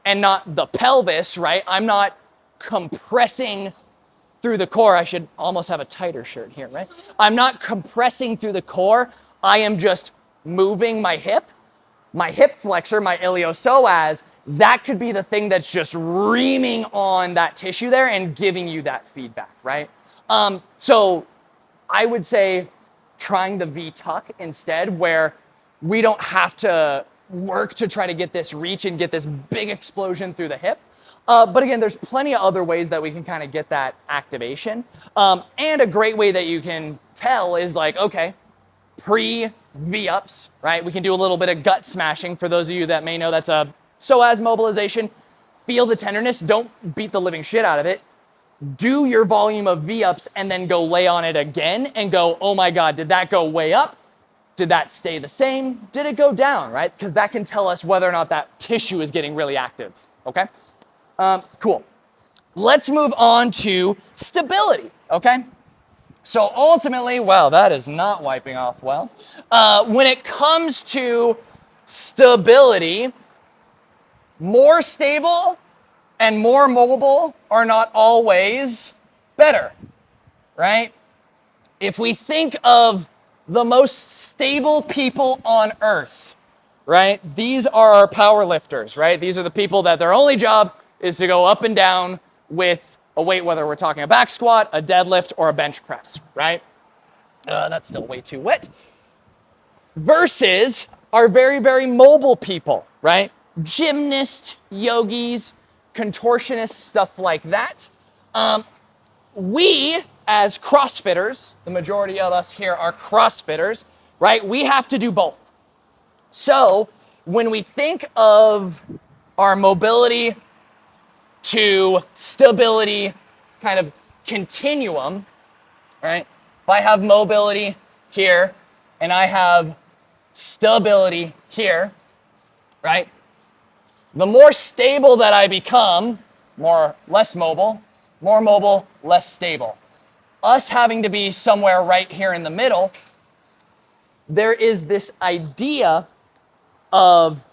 and not the pelvis, right? I'm not compressing through the core. I should almost have a tighter shirt here, right? I'm not compressing through the core. I am just moving my hip flexor, my iliopsoas. That could be the thing that's just reaming on that tissue there and giving you that feedback, right? So I would say trying the V-tuck instead, where we don't have to work to try to get this reach and get this big explosion through the hip. But again, there's plenty of other ways that we can kind of get that activation. And a great way that you can tell is like, okay, pre-V-ups, right? We can do a little bit of gut smashing. For those of you that may know, that's a psoas mobilization. Feel the tenderness. Don't beat the living shit out of it. Do your volume of V-ups and then go lay on it again and go, oh my God, did that go way up? Did that stay the same? Did it go down, right? Because that can tell us whether or not that tissue is getting really active, okay? Cool. Let's move on to stability, okay? So ultimately, wow, that is not wiping off well. When it comes to stability, more stable and more mobile are not always better, right? If we think of the most stable people on earth, right? These are our power lifters, right? These are the people that their only job is to go up and down with a weight, whether we're talking a back squat, a deadlift, or a bench press, right? That's still way too wet. Versus our very, very mobile people, right? Gymnasts, yogis, contortionists, stuff like that. We, as CrossFitters, the majority of us here are CrossFitters, right? We have to do both. So when we think of our mobility to stability kind of continuum, right? If I have mobility here and I have stability here, right? The more stable that I become, less mobile, more mobile, less stable. Us having to be somewhere right here in the middle, there is this idea of,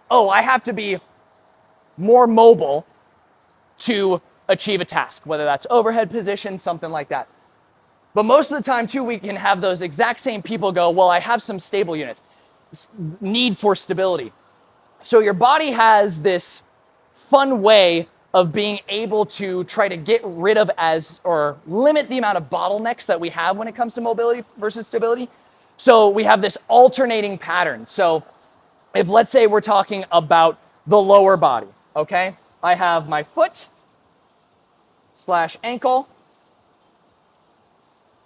oh, I have to be more mobile to achieve a task, whether that's overhead position, something like that. But most of the time, too, we can have those exact same people go, well, I have some stable units, need for stability. So your body has this fun way of being able to try to get rid of or limit the amount of bottlenecks that we have when it comes to mobility versus stability. So we have this alternating pattern. So if, let's say, we're talking about the lower body, okay? I have my foot / ankle.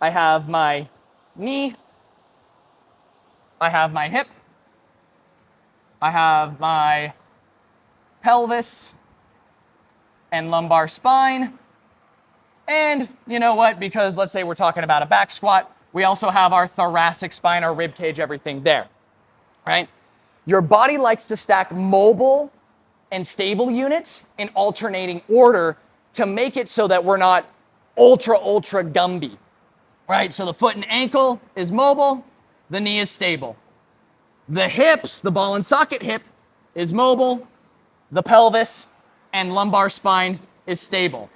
I have my knee. I have my hip. I have my pelvis and lumbar spine. And you know what? Because let's say we're talking about a back squat, we also have our thoracic spine, our rib cage, everything there, right? Your body likes to stack mobile and stable units in alternating order to make it so that we're not ultra Gumby, right? So the foot and ankle is mobile, the knee is stable. The hips, the ball and socket hip is mobile, the pelvis and lumbar spine is stable.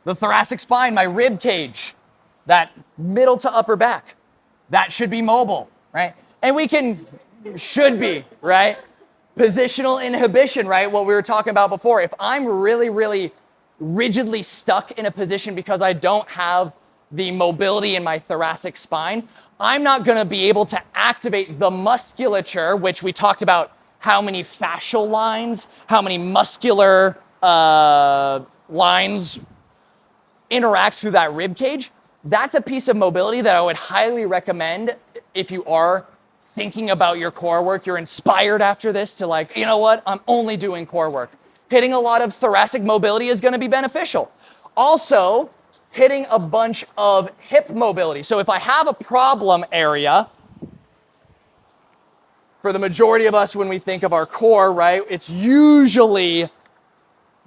The thoracic spine, my rib cage, that middle to upper back, that should be mobile, right? And should be, right? Positional inhibition, right? What we were talking about before. If I'm really, really rigidly stuck in a position because I don't have the mobility in my thoracic spine, I'm not going to be able to activate the musculature, which we talked about how many fascial lines, how many muscular lines interact through that rib cage. That's a piece of mobility that I would highly recommend if you are thinking about your core work. You're inspired after this to like, you know what, I'm only doing core work. Hitting a lot of thoracic mobility is going to be beneficial. Also, hitting a bunch of hip mobility. So if I have a problem area, for the majority of us when we think of our core, right, it's usually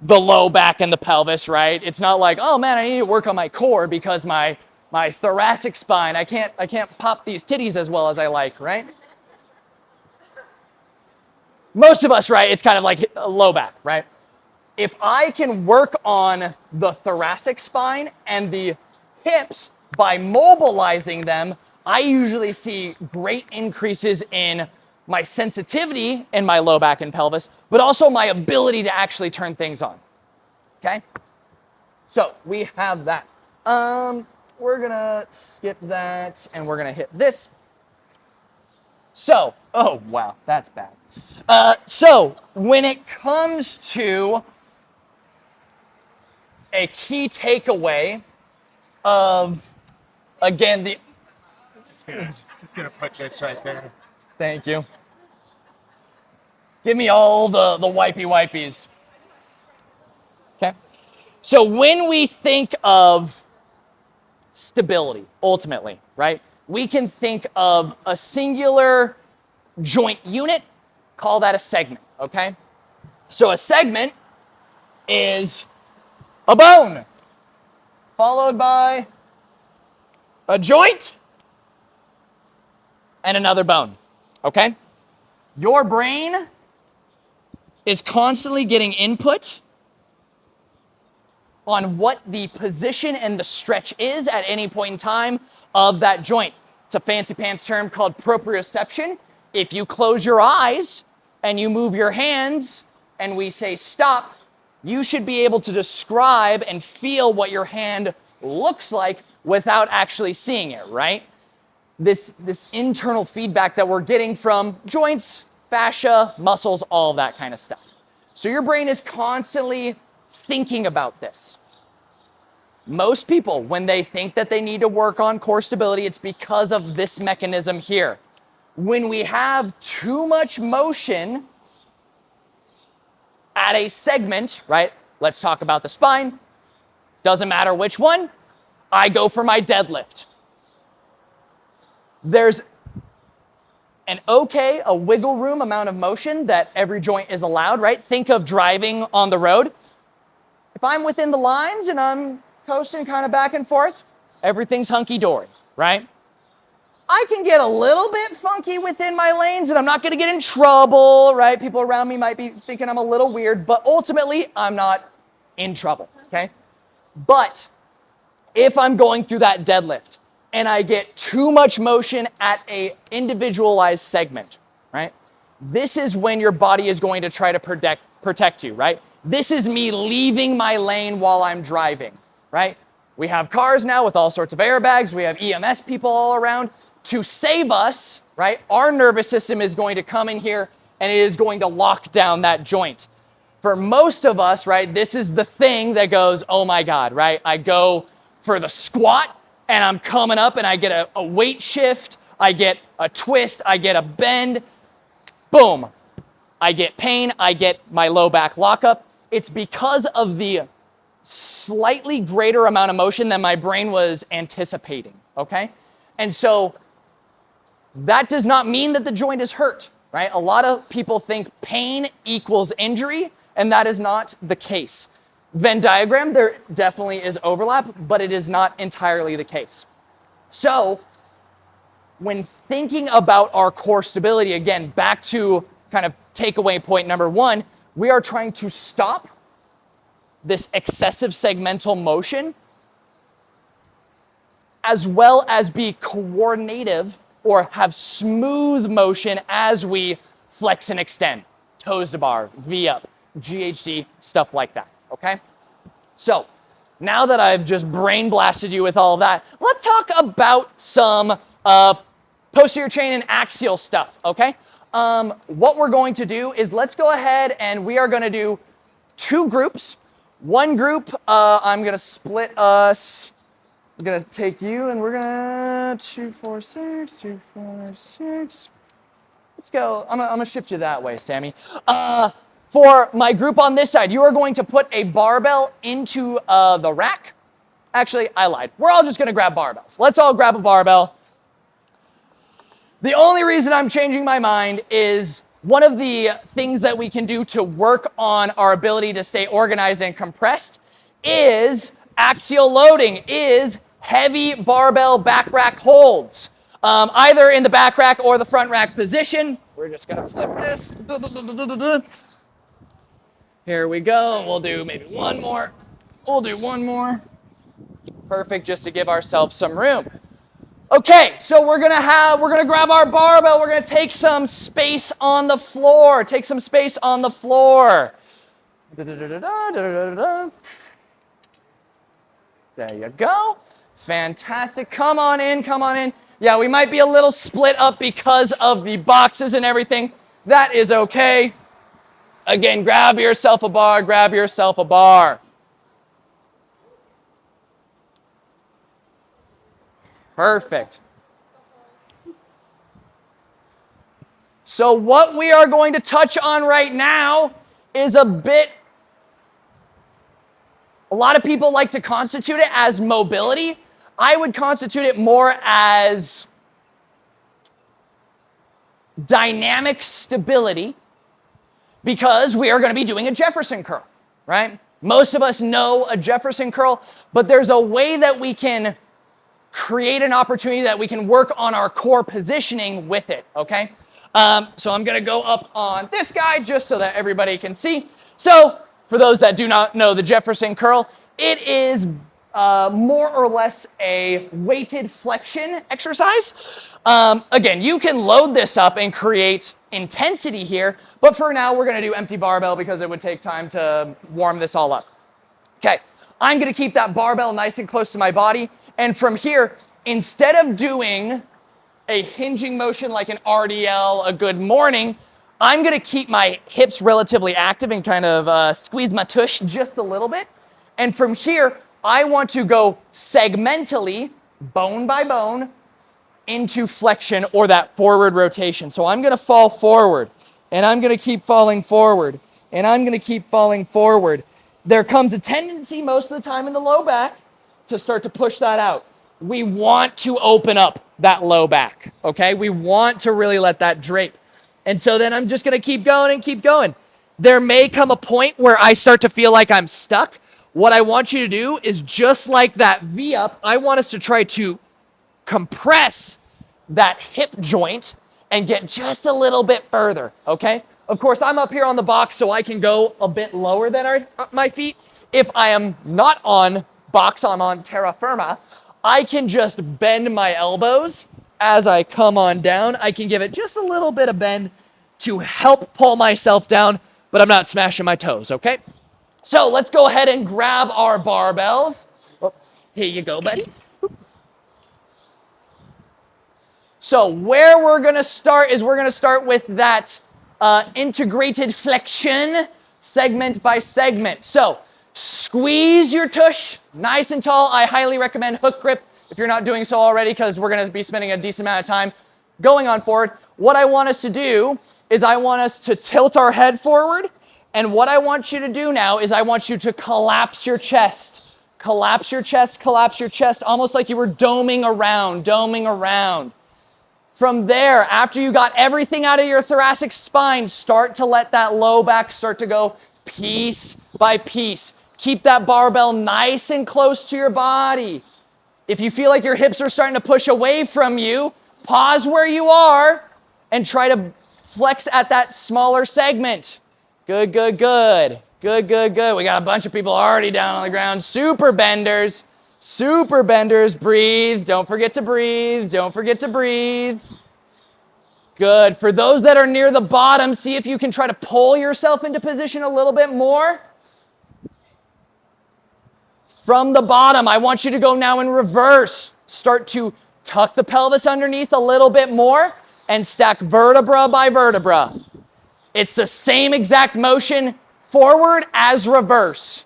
the low back and the pelvis, right? It's not like, oh man, I need to work on my core because my thoracic spine, I can't pop these titties as well as I like, right? Most of us, right, it's kind of like a low back, right? If I can work on the thoracic spine and the hips by mobilizing them, I usually see great increases in my sensitivity in my low back and pelvis, but also my ability to actually turn things on. Okay? So we have that. We're gonna skip that and we're gonna hit this. So, oh wow, that's bad. So when it comes to a key takeaway of, again, the... Just gonna put this right there. Thank you. Give me all the wipey wipies. Okay. So when we think of stability, ultimately, right, we can think of a singular joint unit, call that a segment, okay? So a segment is a bone, followed by a joint and another bone, okay? Your brain is constantly getting input on what the position and the stretch is at any point in time of that joint. It's a fancy pants term called proprioception. If you close your eyes and you move your hands and we say stop, you should be able to describe and feel what your hand looks like without actually seeing it, right? This internal feedback that we're getting from joints, fascia, muscles, all of that kind of stuff. So your brain is constantly thinking about this. Most people, when they think that they need to work on core stability, it's because of this mechanism here. When we have too much motion at a segment, right? Let's talk about the spine. Doesn't matter which one. I go for my deadlift. There's a wiggle room amount of motion that every joint is allowed, right? Think of driving on the road. If I'm within the lines and I'm coasting kind of back and forth, everything's hunky-dory, right? I can get a little bit funky within my lanes and I'm not gonna get in trouble, right? People around me might be thinking I'm a little weird, but ultimately I'm not in trouble, okay? But if I'm going through that deadlift and I get too much motion at a individualized segment, right? This is when your body is going to try to protect you, right? This is me leaving my lane while I'm driving, right? We have cars now with all sorts of airbags. We have EMS people all around. To save us, right, our nervous system is going to come in here and it is going to lock down that joint. For most of us, right, this is the thing that goes, oh my God, right? I go for the squat and I'm coming up and I get a weight shift, I get a twist, I get a bend, boom. I get pain, I get my low back lockup. It's because of the slightly greater amount of motion than my brain was anticipating, okay? And so that does not mean that the joint is hurt, right? A lot of people think pain equals injury, and that is not the case. Venn diagram, there definitely is overlap, but it is not entirely the case. So when thinking about our core stability, again, back to kind of takeaway point number one, we are trying to stop this excessive segmental motion as well as be coordinative or have smooth motion as we flex and extend. Toes to bar, V up, GHD, stuff like that, okay? So now that I've just brain blasted you with all of that, let's talk about some posterior chain and axial stuff, okay? What we're going to do is let's go ahead and we are going to do 2 groups. One group, I'm going to split us. I'm going to take you and we're going to 2, 4, 6, 2, 4, 6. Let's go. I'm going to shift you that way, Sammy. For my group on this side, you are going to put a barbell into the rack. Actually, I lied. We're all just going to grab barbells. Let's all grab a barbell. The only reason I'm changing my mind is one of the things that we can do to work on our ability to stay organized and compressed is axial loading, is heavy barbell back rack holds. Either in the back rack or the front rack position. We're just going to flip this. Here we go. We'll do maybe one more. We'll do one more. Perfect, just to give ourselves some room. Okay, so we're gonna grab our barbell. We're gonna take some space on the floor. Take some space on the floor. There you go. Fantastic. Come on in, come on in. Yeah, we might be a little split up because of the boxes and everything. That is okay. Again, grab yourself a bar, grab yourself a bar. Perfect. So what we are going to touch on right now is a lot of people like to constitute it as mobility. I would constitute it more as dynamic stability because we are going to be doing a Jefferson curl, right? Most of us know a Jefferson curl, but there's a way that we can create an opportunity that we can work on our core positioning with it, okay? So I'm going to go up on this guy just so that everybody can see. So for those that do not know the Jefferson curl, it is more or less a weighted flexion exercise. Again, you can load this up and create intensity here, but for now we're going to do empty barbell because it would take time to warm this all up. Okay, I'm going to keep that barbell nice and close to my body, and from here, instead of doing a hinging motion like an RDL, a good morning, I'm going to keep my hips relatively active and kind of squeeze my tush just a little bit. And from here, I want to go segmentally, bone by bone, into flexion or that forward rotation. So I'm going to fall forward, and I'm going to keep falling forward, and I'm going to keep falling forward. There comes a tendency most of the time in the low back to start to push that out. We want to open up that low back, okay? We want to really let that drape. And so then I'm just going to keep going and keep going. There may come a point where I start to feel like I'm stuck. What I want you to do is just like that V up, I want us to try to compress that hip joint and get just a little bit further, okay? Of course, I'm up here on the box, so I can go a bit lower than my feet. If I am not on box, I'm on terra firma, I can just bend my elbows as I come on down. I can give it just a little bit of bend to help pull myself down, but I'm not smashing my toes, okay? So let's go ahead and grab our barbells. Oh, here you go, buddy. So where we're going to start is we're going to start with that integrated flexion segment by segment. So squeeze your tush nice and tall. I highly recommend hook grip if you're not doing so already because we're going to be spending a decent amount of time going on forward. What I want us to do is I want us to tilt our head forward. And what I want you to do now is I want you to collapse your chest. Collapse your chest, almost like you were doming around. From there, after you got everything out of your thoracic spine, start to let that low back start to go piece by piece. Keep that barbell nice and close to your body. If you feel like your hips are starting to push away from you, pause where you are and try to flex at that smaller segment. Good. We got a bunch of people already down on the ground. Super benders. Breathe. Don't forget to breathe. Good. For those that are near the bottom, see if you can try to pull yourself into position a little bit more. From the bottom, I want you to go now in reverse. Start to tuck the pelvis underneath a little bit more and stack vertebra by vertebra. It's the same exact motion forward as reverse.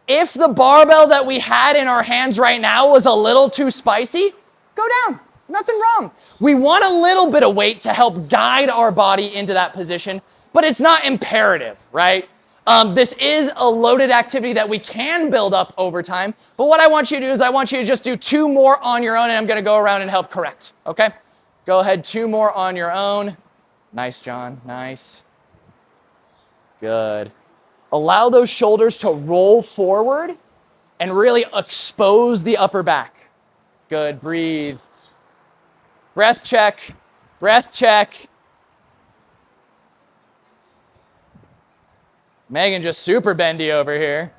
If the barbell that we had in our hands right now was a little too spicy, go down. Nothing wrong. We want a little bit of weight to help guide our body into that position, but it's not imperative, right? This is a loaded activity that we can build up over time, but what I want you to do is I want you to just do 2 more on your own, and I'm going to go around and help correct, okay? Go ahead, 2 more on your own. Nice, John. Nice. Good. Allow those shoulders to roll forward and really expose the upper back. Good. Breathe. Breath check. Breath check. Megan just super bendy over here.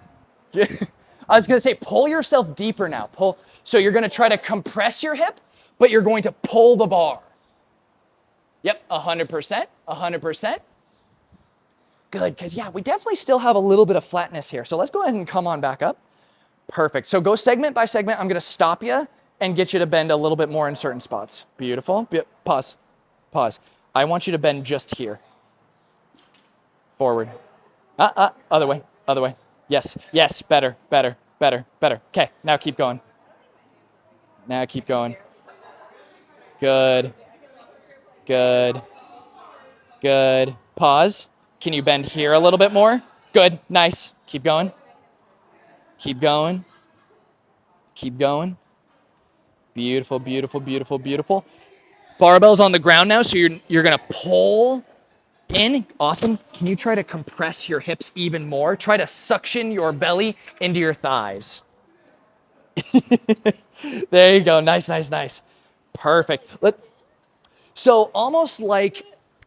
I was going to say, pull yourself deeper now. Pull. So you're going to try to compress your hip, but you're going to pull the bar. Yep, 100%, 100%. Good, because yeah, we definitely still have a little bit of flatness here. So let's go ahead and come on back up. Perfect. So go segment by segment. I'm going to stop you and get you to bend a little bit more in certain spots. Beautiful. Pause. Pause. I want you to bend just here. Forward. Other way. Other way. Yes. Yes. Better. Better. Better. Better. Okay. Now keep going. Now keep going. Good. Good. Good. Pause. Can you bend here a little bit more? Good. Nice. Keep going. Keep going. Keep going. Beautiful, beautiful, beautiful, beautiful. Barbell's on the ground now, so you're going to pull in. Awesome. Can you try to compress your hips even more? Try to suction your belly into your thighs. There you go. Nice, nice, nice. Perfect. So almost like,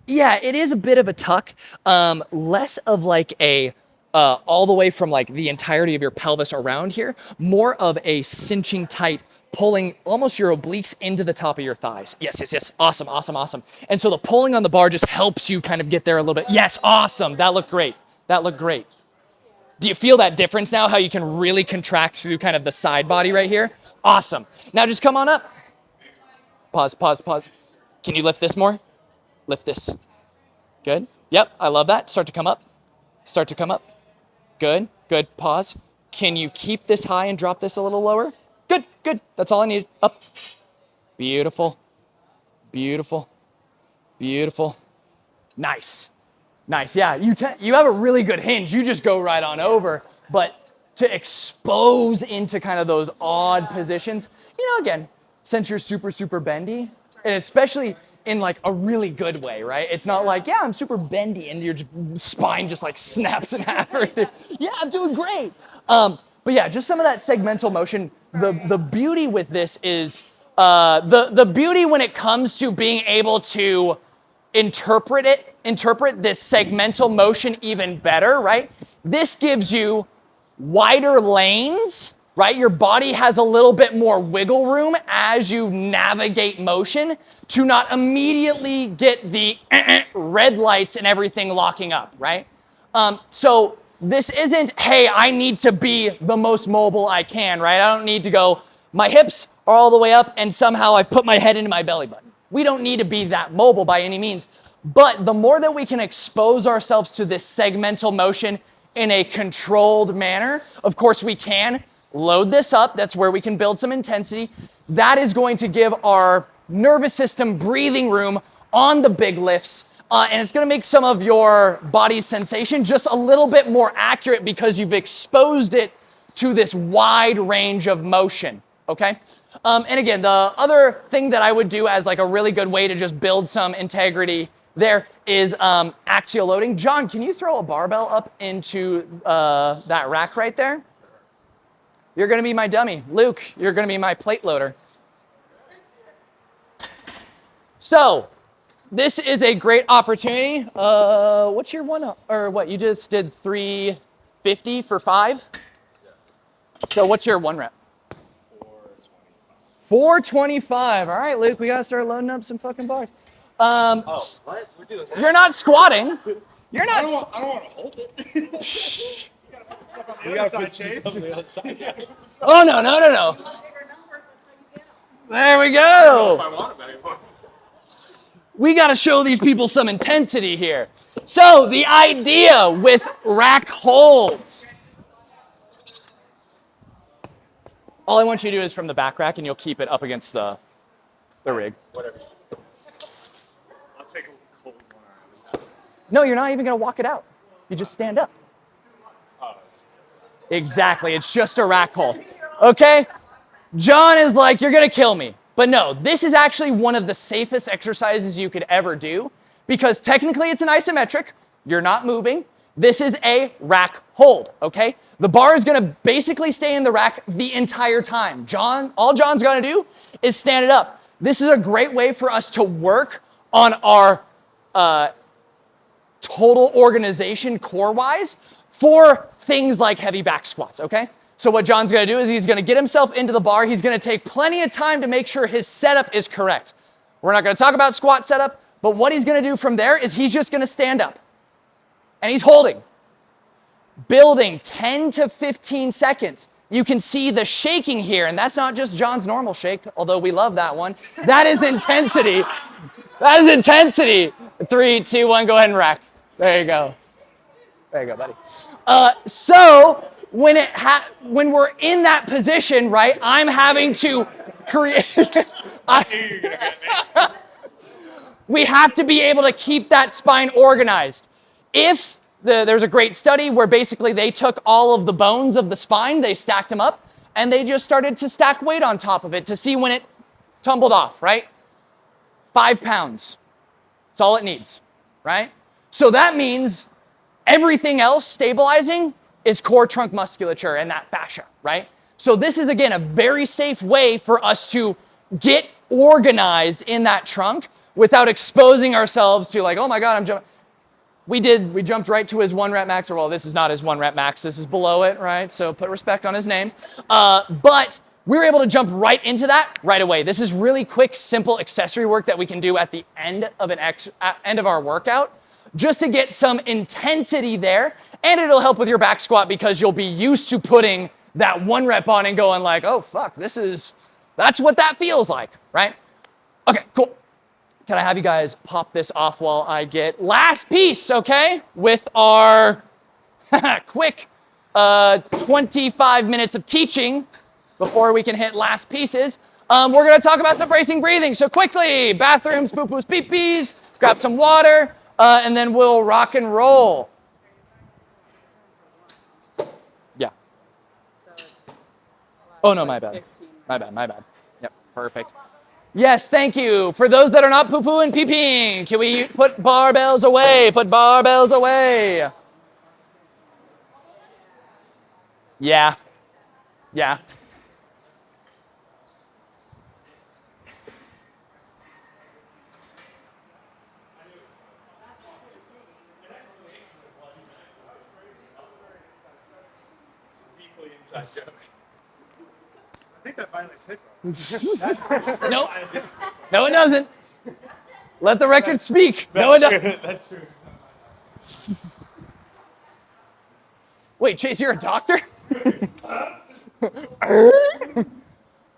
yeah, it is a bit of a tuck. Less of like a all the way from like the entirety of your pelvis around here, more of a cinching tight, pulling almost your obliques into the top of your thighs. Yes, yes, yes. Awesome, awesome, awesome. And so the pulling on the bar just helps you kind of get there a little bit. Yes, awesome. That looked great. That looked great. Do you feel that difference now, how you can really contract through kind of the side body right here? Awesome. Now just come on up. Pause, pause, pause. Can you lift this more? Lift this. Good. Yep, I love that. Start to come up. Start to come up. Good, good. Pause. Can you keep this high and drop this a little lower? Good, good. That's all I need. Up. Beautiful. Beautiful. Beautiful. Nice. Nice. Yeah, you have a really good hinge. You just go right on over. But to expose into kind of those odd positions, again, since you're super, super bendy, and especially in like a really good way, right? It's not like, yeah, I'm super bendy and your spine just like snaps in half. Yeah, I'm doing great. But yeah, just some of that segmental motion. The beauty with this is the beauty when it comes to being able to interpret this segmental motion even better, right? This gives you wider lanes, right? Your body has a little bit more wiggle room as you navigate motion to not immediately get the red lights and everything locking up, right? So this isn't, hey, I need to be the most mobile I can, right? I don't need to go, my hips are all the way up and somehow I've put my head into my belly button. We don't need to be that mobile by any means. But the more that we can expose ourselves to this segmental motion in a controlled manner, of course we can load this up. That's where we can build some intensity. That is going to give our nervous system breathing room on the big lifts. And it's going to make some of your body's sensation just a little bit more accurate because you've exposed it to this wide range of motion. Okay? And again, the other thing that I would do as like a really good way to just build some integrity there is axial loading. John, can you throw a barbell up into that rack right there? You're going to be my dummy. Luke, you're going to be my plate loader. So, this is a great opportunity. What's your one, or what, you just did 350 for 5? So what's your 1 rep? 425. All right, Luke, we got to start loading up some fucking bars. What? We're doing that? You're not squatting. You're not. I don't want to hold it. Shh. We gotta put Chase on the other side. Oh, no, no, no, no. There we go. I want him anymore. We got to show these people some intensity here. So the idea with rack holds. All I want you to do is from the back rack, and you'll keep it up against the rig. Whatever. I'll take a cold one. No, you're not even going to walk it out. You just stand up. Oh, Exactly. It's just a rack hold. Okay? John is like, you're going to kill me. But no, this is actually one of the safest exercises you could ever do because technically it's an isometric. You're not moving. This is a rack hold, okay? The bar is going to basically stay in the rack the entire time. All John's going to do is stand it up. This is a great way for us to work on our total organization core-wise for things like heavy back squats, okay? So what John's going to do is he's going to get himself into the bar. He's going to take plenty of time to make sure his setup is correct. We're not going to talk about squat setup, but what he's going to do from there is he's just going to stand up. And he's holding. Building 10 to 15 seconds. You can see the shaking here, and that's not just John's normal shake, although we love that one. That is intensity. That is intensity. 3, 2, 1, go ahead and rack. There you go. There you go, buddy. So when we're in that position, right, I'm having to create. We have to be able to keep that spine organized. There's a great study where basically they took all of the bones of the spine, they stacked them up, and they just started to stack weight on top of it to see when it tumbled off, right? 5 pounds. That's all it needs, right? So that means everything else stabilizing is core trunk musculature and that fascia, right? So this is, again, a very safe way for us to get organized in that trunk without exposing ourselves to like, oh my God, I'm jumping. We jumped right to his 1 rep max, or well, this is not his 1 rep max, this is below it, right? So put respect on his name. But we were able to jump right into that right away. This is really quick, simple accessory work that we can do at the end of end of our workout, just to get some intensity there, and it'll help with your back squat because you'll be used to putting that 1 rep on and going like, oh fuck, that's what that feels like, right? Okay, cool. Can I have you guys pop this off while I get last piece, okay? With our quick 25 minutes of teaching before we can hit last pieces. We're gonna talk about some bracing breathing. So quickly, bathrooms, poo-poos, pee-pees, grab some water, and then we'll rock and roll. Yeah. Oh no, my bad. My bad. Yep, perfect. Yes, thank you. For those that are not poo-poo and pee-peeing, can we put barbells away? Put barbells away. Yeah. it's a deeply inside joke. I think that violates hip. Nope. No, it doesn't. Let the record speak. No, it doesn't. That's true. Wait, Chase, you're a doctor?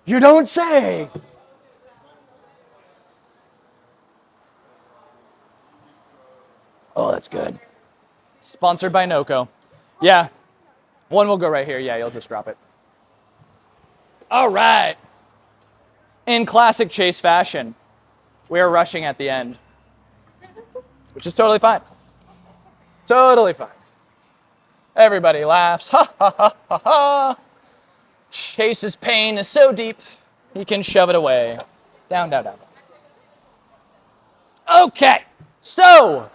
You don't say. Oh, that's good. Sponsored by NOCO. Yeah. One will go right here. Yeah, you'll just drop it. All right. In classic Chase fashion, we are rushing at the end, which is totally fine. Totally fine. Everybody laughs. Ha, ha, ha, ha, ha. Chase's pain is so deep, he can shove it away. Down, down, down. Okay, so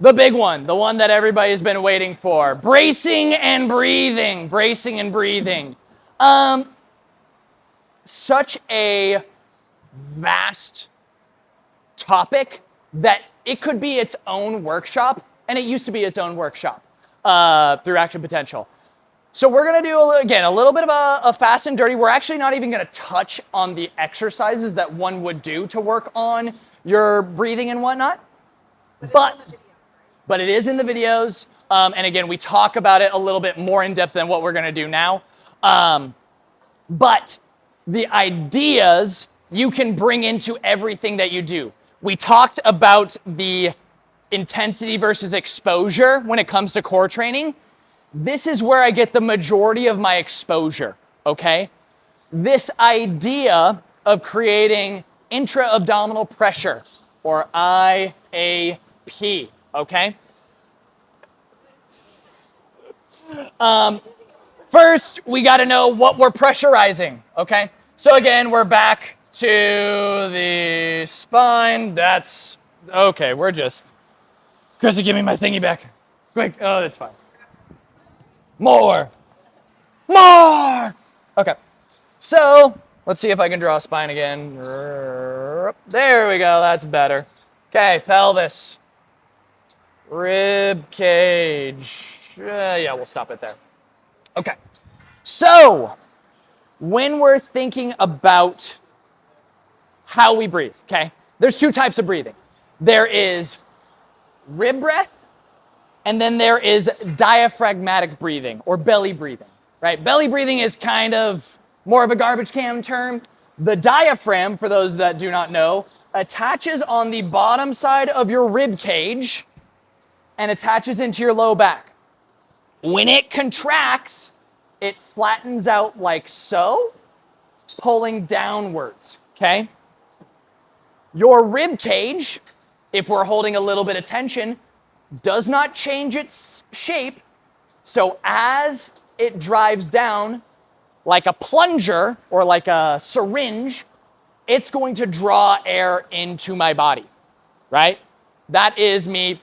the big one, the one that everybody's been waiting for. Bracing and breathing. Bracing and breathing. Such a vast topic that it could be its own workshop, and it used to be its own workshop through Action Potential. So we're going to do, again, a little bit of a fast and dirty. We're actually not even going to touch on the exercises that one would do to work on your breathing and whatnot. But it is in the videos. And again, we talk about it a little bit more in depth than what we're going to do now. But the ideas you can bring into everything that you do. We talked about the intensity versus exposure when it comes to core training. This is where I get the majority of my exposure, okay? This idea of creating intra-abdominal pressure, or IAP, okay? First, we got to know what we're pressurizing, okay? So again, we're back to the spine. That's, okay, we're just, Chrissy, give me my thingy back. Quick, oh, that's fine. More. Okay, so let's see if I can draw a spine again. There we go, that's better. Okay, pelvis. Rib cage. Yeah, we'll stop it there. Okay, so when we're thinking about how we breathe, okay, there's two types of breathing. There is rib breath, and then there is diaphragmatic breathing or belly breathing, right? Belly breathing is kind of more of a garbage can term. The diaphragm, for those that do not know, attaches on the bottom side of your rib cage and attaches into your low back. When it contracts, it flattens out like so, pulling downwards, okay? Your rib cage, if we're holding a little bit of tension, does not change its shape. So as it drives down like a plunger or like a syringe, it's going to draw air into my body, right? That is me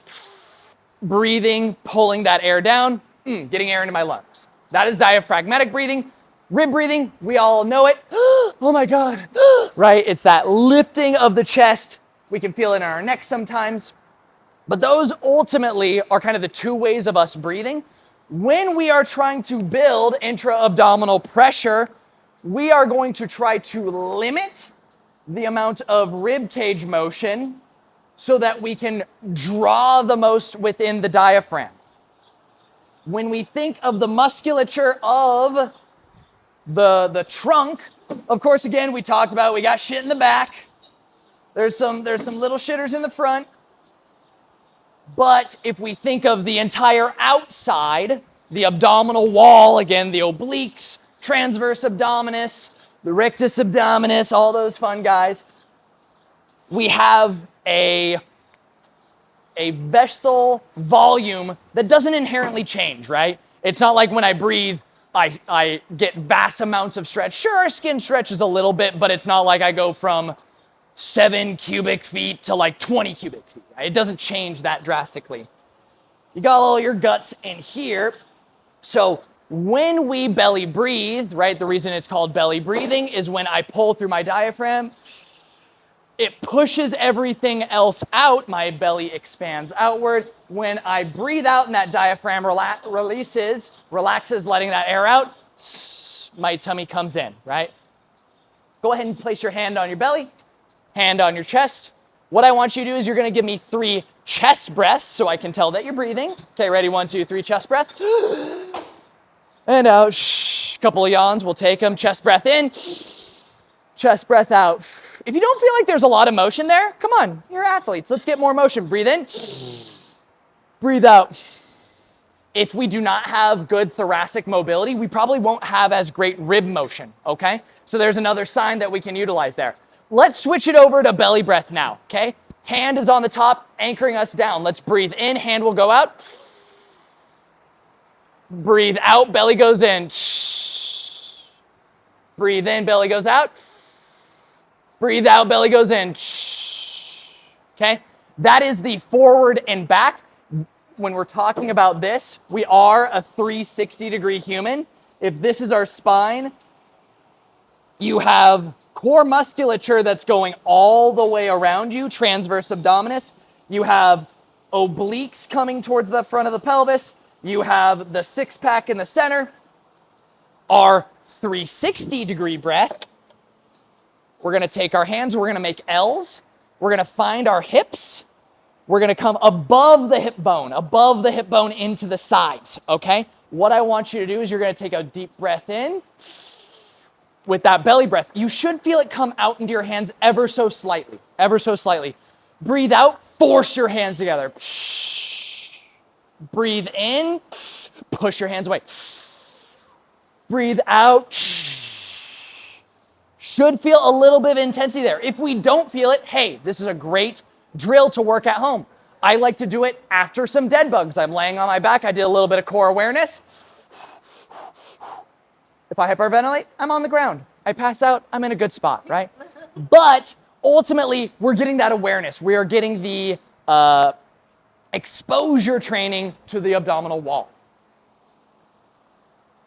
breathing, pulling that air down, getting air into my lungs. That is diaphragmatic breathing. Rib breathing, we all know it. Oh my God, right? It's that lifting of the chest. We can feel it in our neck sometimes. But those ultimately are kind of the two ways of us breathing. When we are trying to build intra-abdominal pressure, we are going to try to limit the amount of rib cage motion so that we can draw the most within the diaphragm. When we think of the musculature of the trunk, of course, again, we talked about we got shit in the back. There's some little shitters in the front. But if we think of the entire outside, the abdominal wall, again, the obliques, transverse abdominis, the rectus abdominis, all those fun guys, we have a vessel volume that doesn't inherently change, right? It's not like when I breathe, I get vast amounts of stretch. Sure, our skin stretches a little bit, but it's not like I go from 7 cubic feet to like 20 cubic feet. Right? It doesn't change that drastically. You got all your guts in here. So when we belly breathe, right, the reason it's called belly breathing is when I pull through my diaphragm, it pushes everything else out. My belly expands outward. When I breathe out and that diaphragm relaxes, letting that air out, my tummy comes in, right? Go ahead and place your hand on your belly, hand on your chest. What I want you to do is you're going to give me 3 chest breaths so I can tell that you're breathing. Okay, ready? 1, 2, 3, chest breath. And out. Couple of yawns, we'll take them. Chest breath in, chest breath out. If you don't feel like there's a lot of motion there, come on, you're athletes. Let's get more motion. Breathe in, breathe out. If we do not have good thoracic mobility, we probably won't have as great rib motion, okay? So there's another sign that we can utilize there. Let's switch it over to belly breath now, okay? Hand is on the top, anchoring us down. Let's breathe in, hand will go out. Breathe out, belly goes in. Breathe in, belly goes out. Breathe out, belly goes in. Okay? That is the forward and back. When we're talking about this, we are a 360-degree human. If this is our spine, you have core musculature that's going all the way around you, transverse abdominis. You have obliques coming towards the front of the pelvis. You have the six-pack in the center. Our 360-degree breath, we're going to take our hands, we're going to make L's. We're going to find our hips. We're gonna come above the hip bone into the sides, okay? What I want you to do is you're gonna take a deep breath in with that belly breath. You should feel it come out into your hands ever so slightly, ever so slightly. Breathe out, force your hands together. Breathe in, push your hands away. Breathe out. Should feel a little bit of intensity there. If we don't feel it, hey, this is a great drill to work at home. I like to do it after some dead bugs. I'm laying on my back. I did a little bit of core awareness. If I hyperventilate, I'm on the ground. I pass out, I'm in a good spot, right? But ultimately, we're getting that awareness. We are getting the exposure training to the abdominal wall.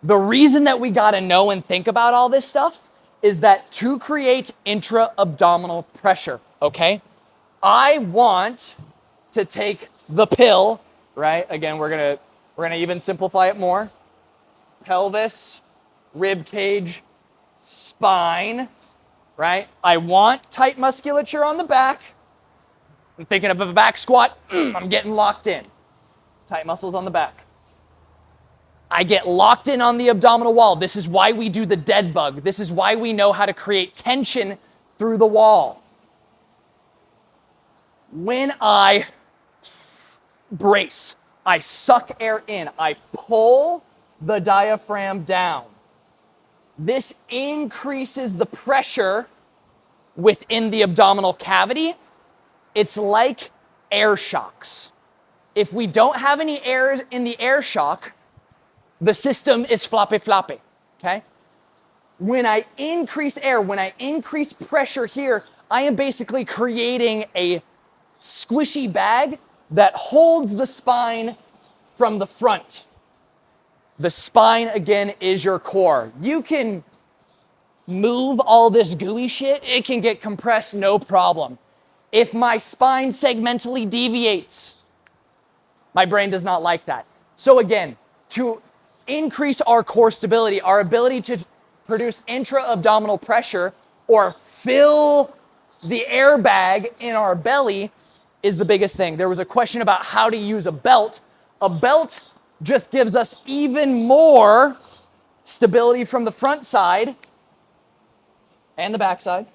The reason that we gotta know and think about all this stuff is that to create intra-abdominal pressure, okay? I want to take the pill, right? Again, we're gonna even simplify it more. Pelvis, rib cage, spine, right? I want tight musculature on the back. I'm thinking of a back squat. I'm getting locked in. Tight muscles on the back. I get locked in on the abdominal wall. This is why we do the dead bug. This is why we know how to create tension through the wall. When I brace, I suck air in. I pull the diaphragm down. This increases the pressure within the abdominal cavity. It's like air shocks. If we don't have any air in the air shock, the system is floppy, okay? When I increase air, when I increase pressure here, I am basically creating a squishy bag that holds the spine from the front. The spine, again, is your core. You can move all this gooey shit, it can get compressed, no problem. If my spine segmentally deviates, my brain does not like that. So again, to increase our core stability, our ability to produce intra-abdominal pressure or fill the airbag in our belly is the biggest thing. There was a question about how to use a belt. A belt just gives us even more stability from the front side and the back side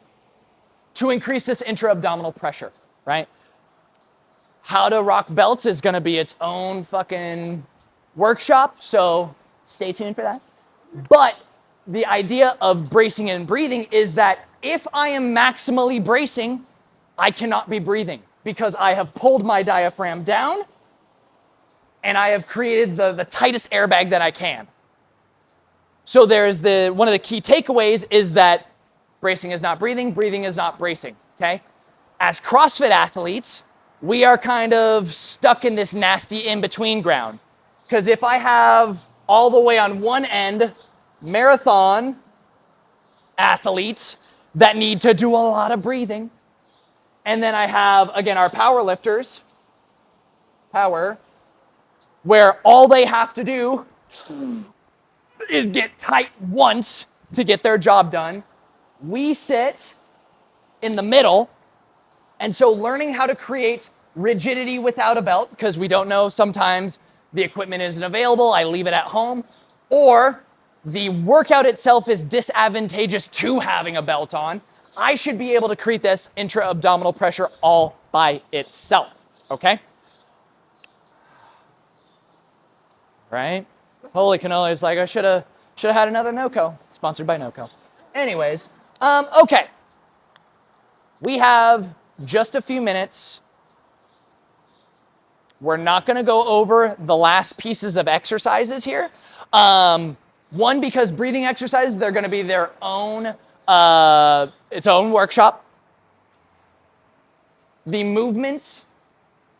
to increase this intra-abdominal pressure, right? How to rock belts is gonna be its own fucking workshop, so stay tuned for that. But the idea of bracing and breathing is that if I am maximally bracing, I cannot be breathing because I have pulled my diaphragm down and I have created the tightest airbag that I can. So there's one of the key takeaways is that bracing is not breathing, breathing is not bracing, okay? As CrossFit athletes, we are kind of stuck in this nasty in-between ground. Because if I have all the way on one end marathon athletes that need to do a lot of breathing, and then I have, again, our power lifters, where all they have to do is get tight once to get their job done. We sit in the middle, and so learning how to create rigidity without a belt, because we don't know, sometimes the equipment isn't available, I leave it at home, or the workout itself is disadvantageous to having a belt on, I should be able to create this intra-abdominal pressure all by itself, okay? Right? Holy cannoli, it's like I should have had another NoCo, sponsored by NoCo. Anyways, okay. We have just a few minutes. We're not gonna go over the last pieces of exercises here. One, because breathing exercises, they're gonna be their own, its own workshop. The movements,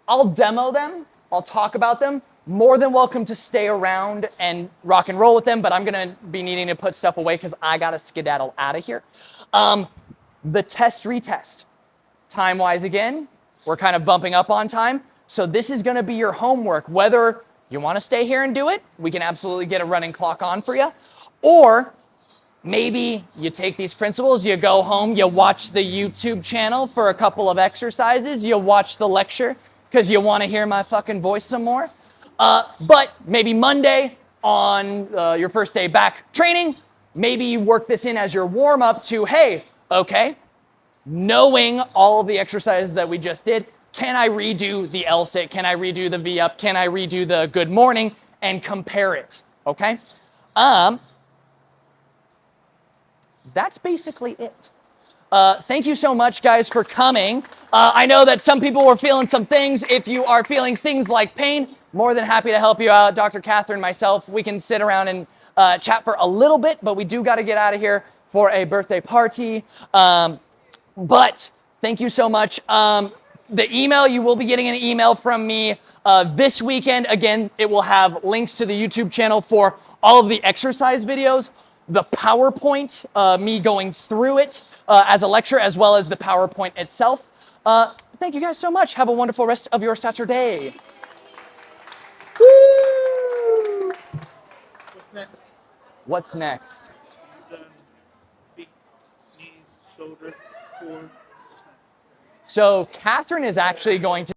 I'll demo them, I'll talk about them. More than welcome to stay around and rock and roll with them, but I'm gonna be needing to put stuff away because I gotta skedaddle out of here. The test retest. Time-wise again, we're kind of bumping up on time. So this is gonna be your homework. Whether you wanna stay here and do it, we can absolutely get a running clock on for you. Or maybe you take these principles, you go home, you watch the YouTube channel for a couple of exercises, you watch the lecture, because you want to hear my fucking voice some more. But maybe Monday on your first day back training, maybe you work this in as your warm up to, hey, okay, knowing all of the exercises that we just did, can I redo the L sit? Can I redo the V up? Can I redo the good morning and compare it? Okay. That's basically it. Thank you so much, guys, for coming. I know that some people were feeling some things. If you are feeling things like pain, more than happy to help you out. Dr. Catherine, myself, we can sit around and chat for a little bit, but we do got to get out of here for a birthday party. But thank you so much. The email, you will be getting an email from me this weekend. Again, it will have links to the YouTube channel for all of the exercise videos, the PowerPoint, me going through it as a lecture, as well as the PowerPoint itself. Thank you guys so much. Have a wonderful rest of your Saturday. Woo! What's next? What's next? Done. Feet, knees, shoulder, core. So Catherine is actually going to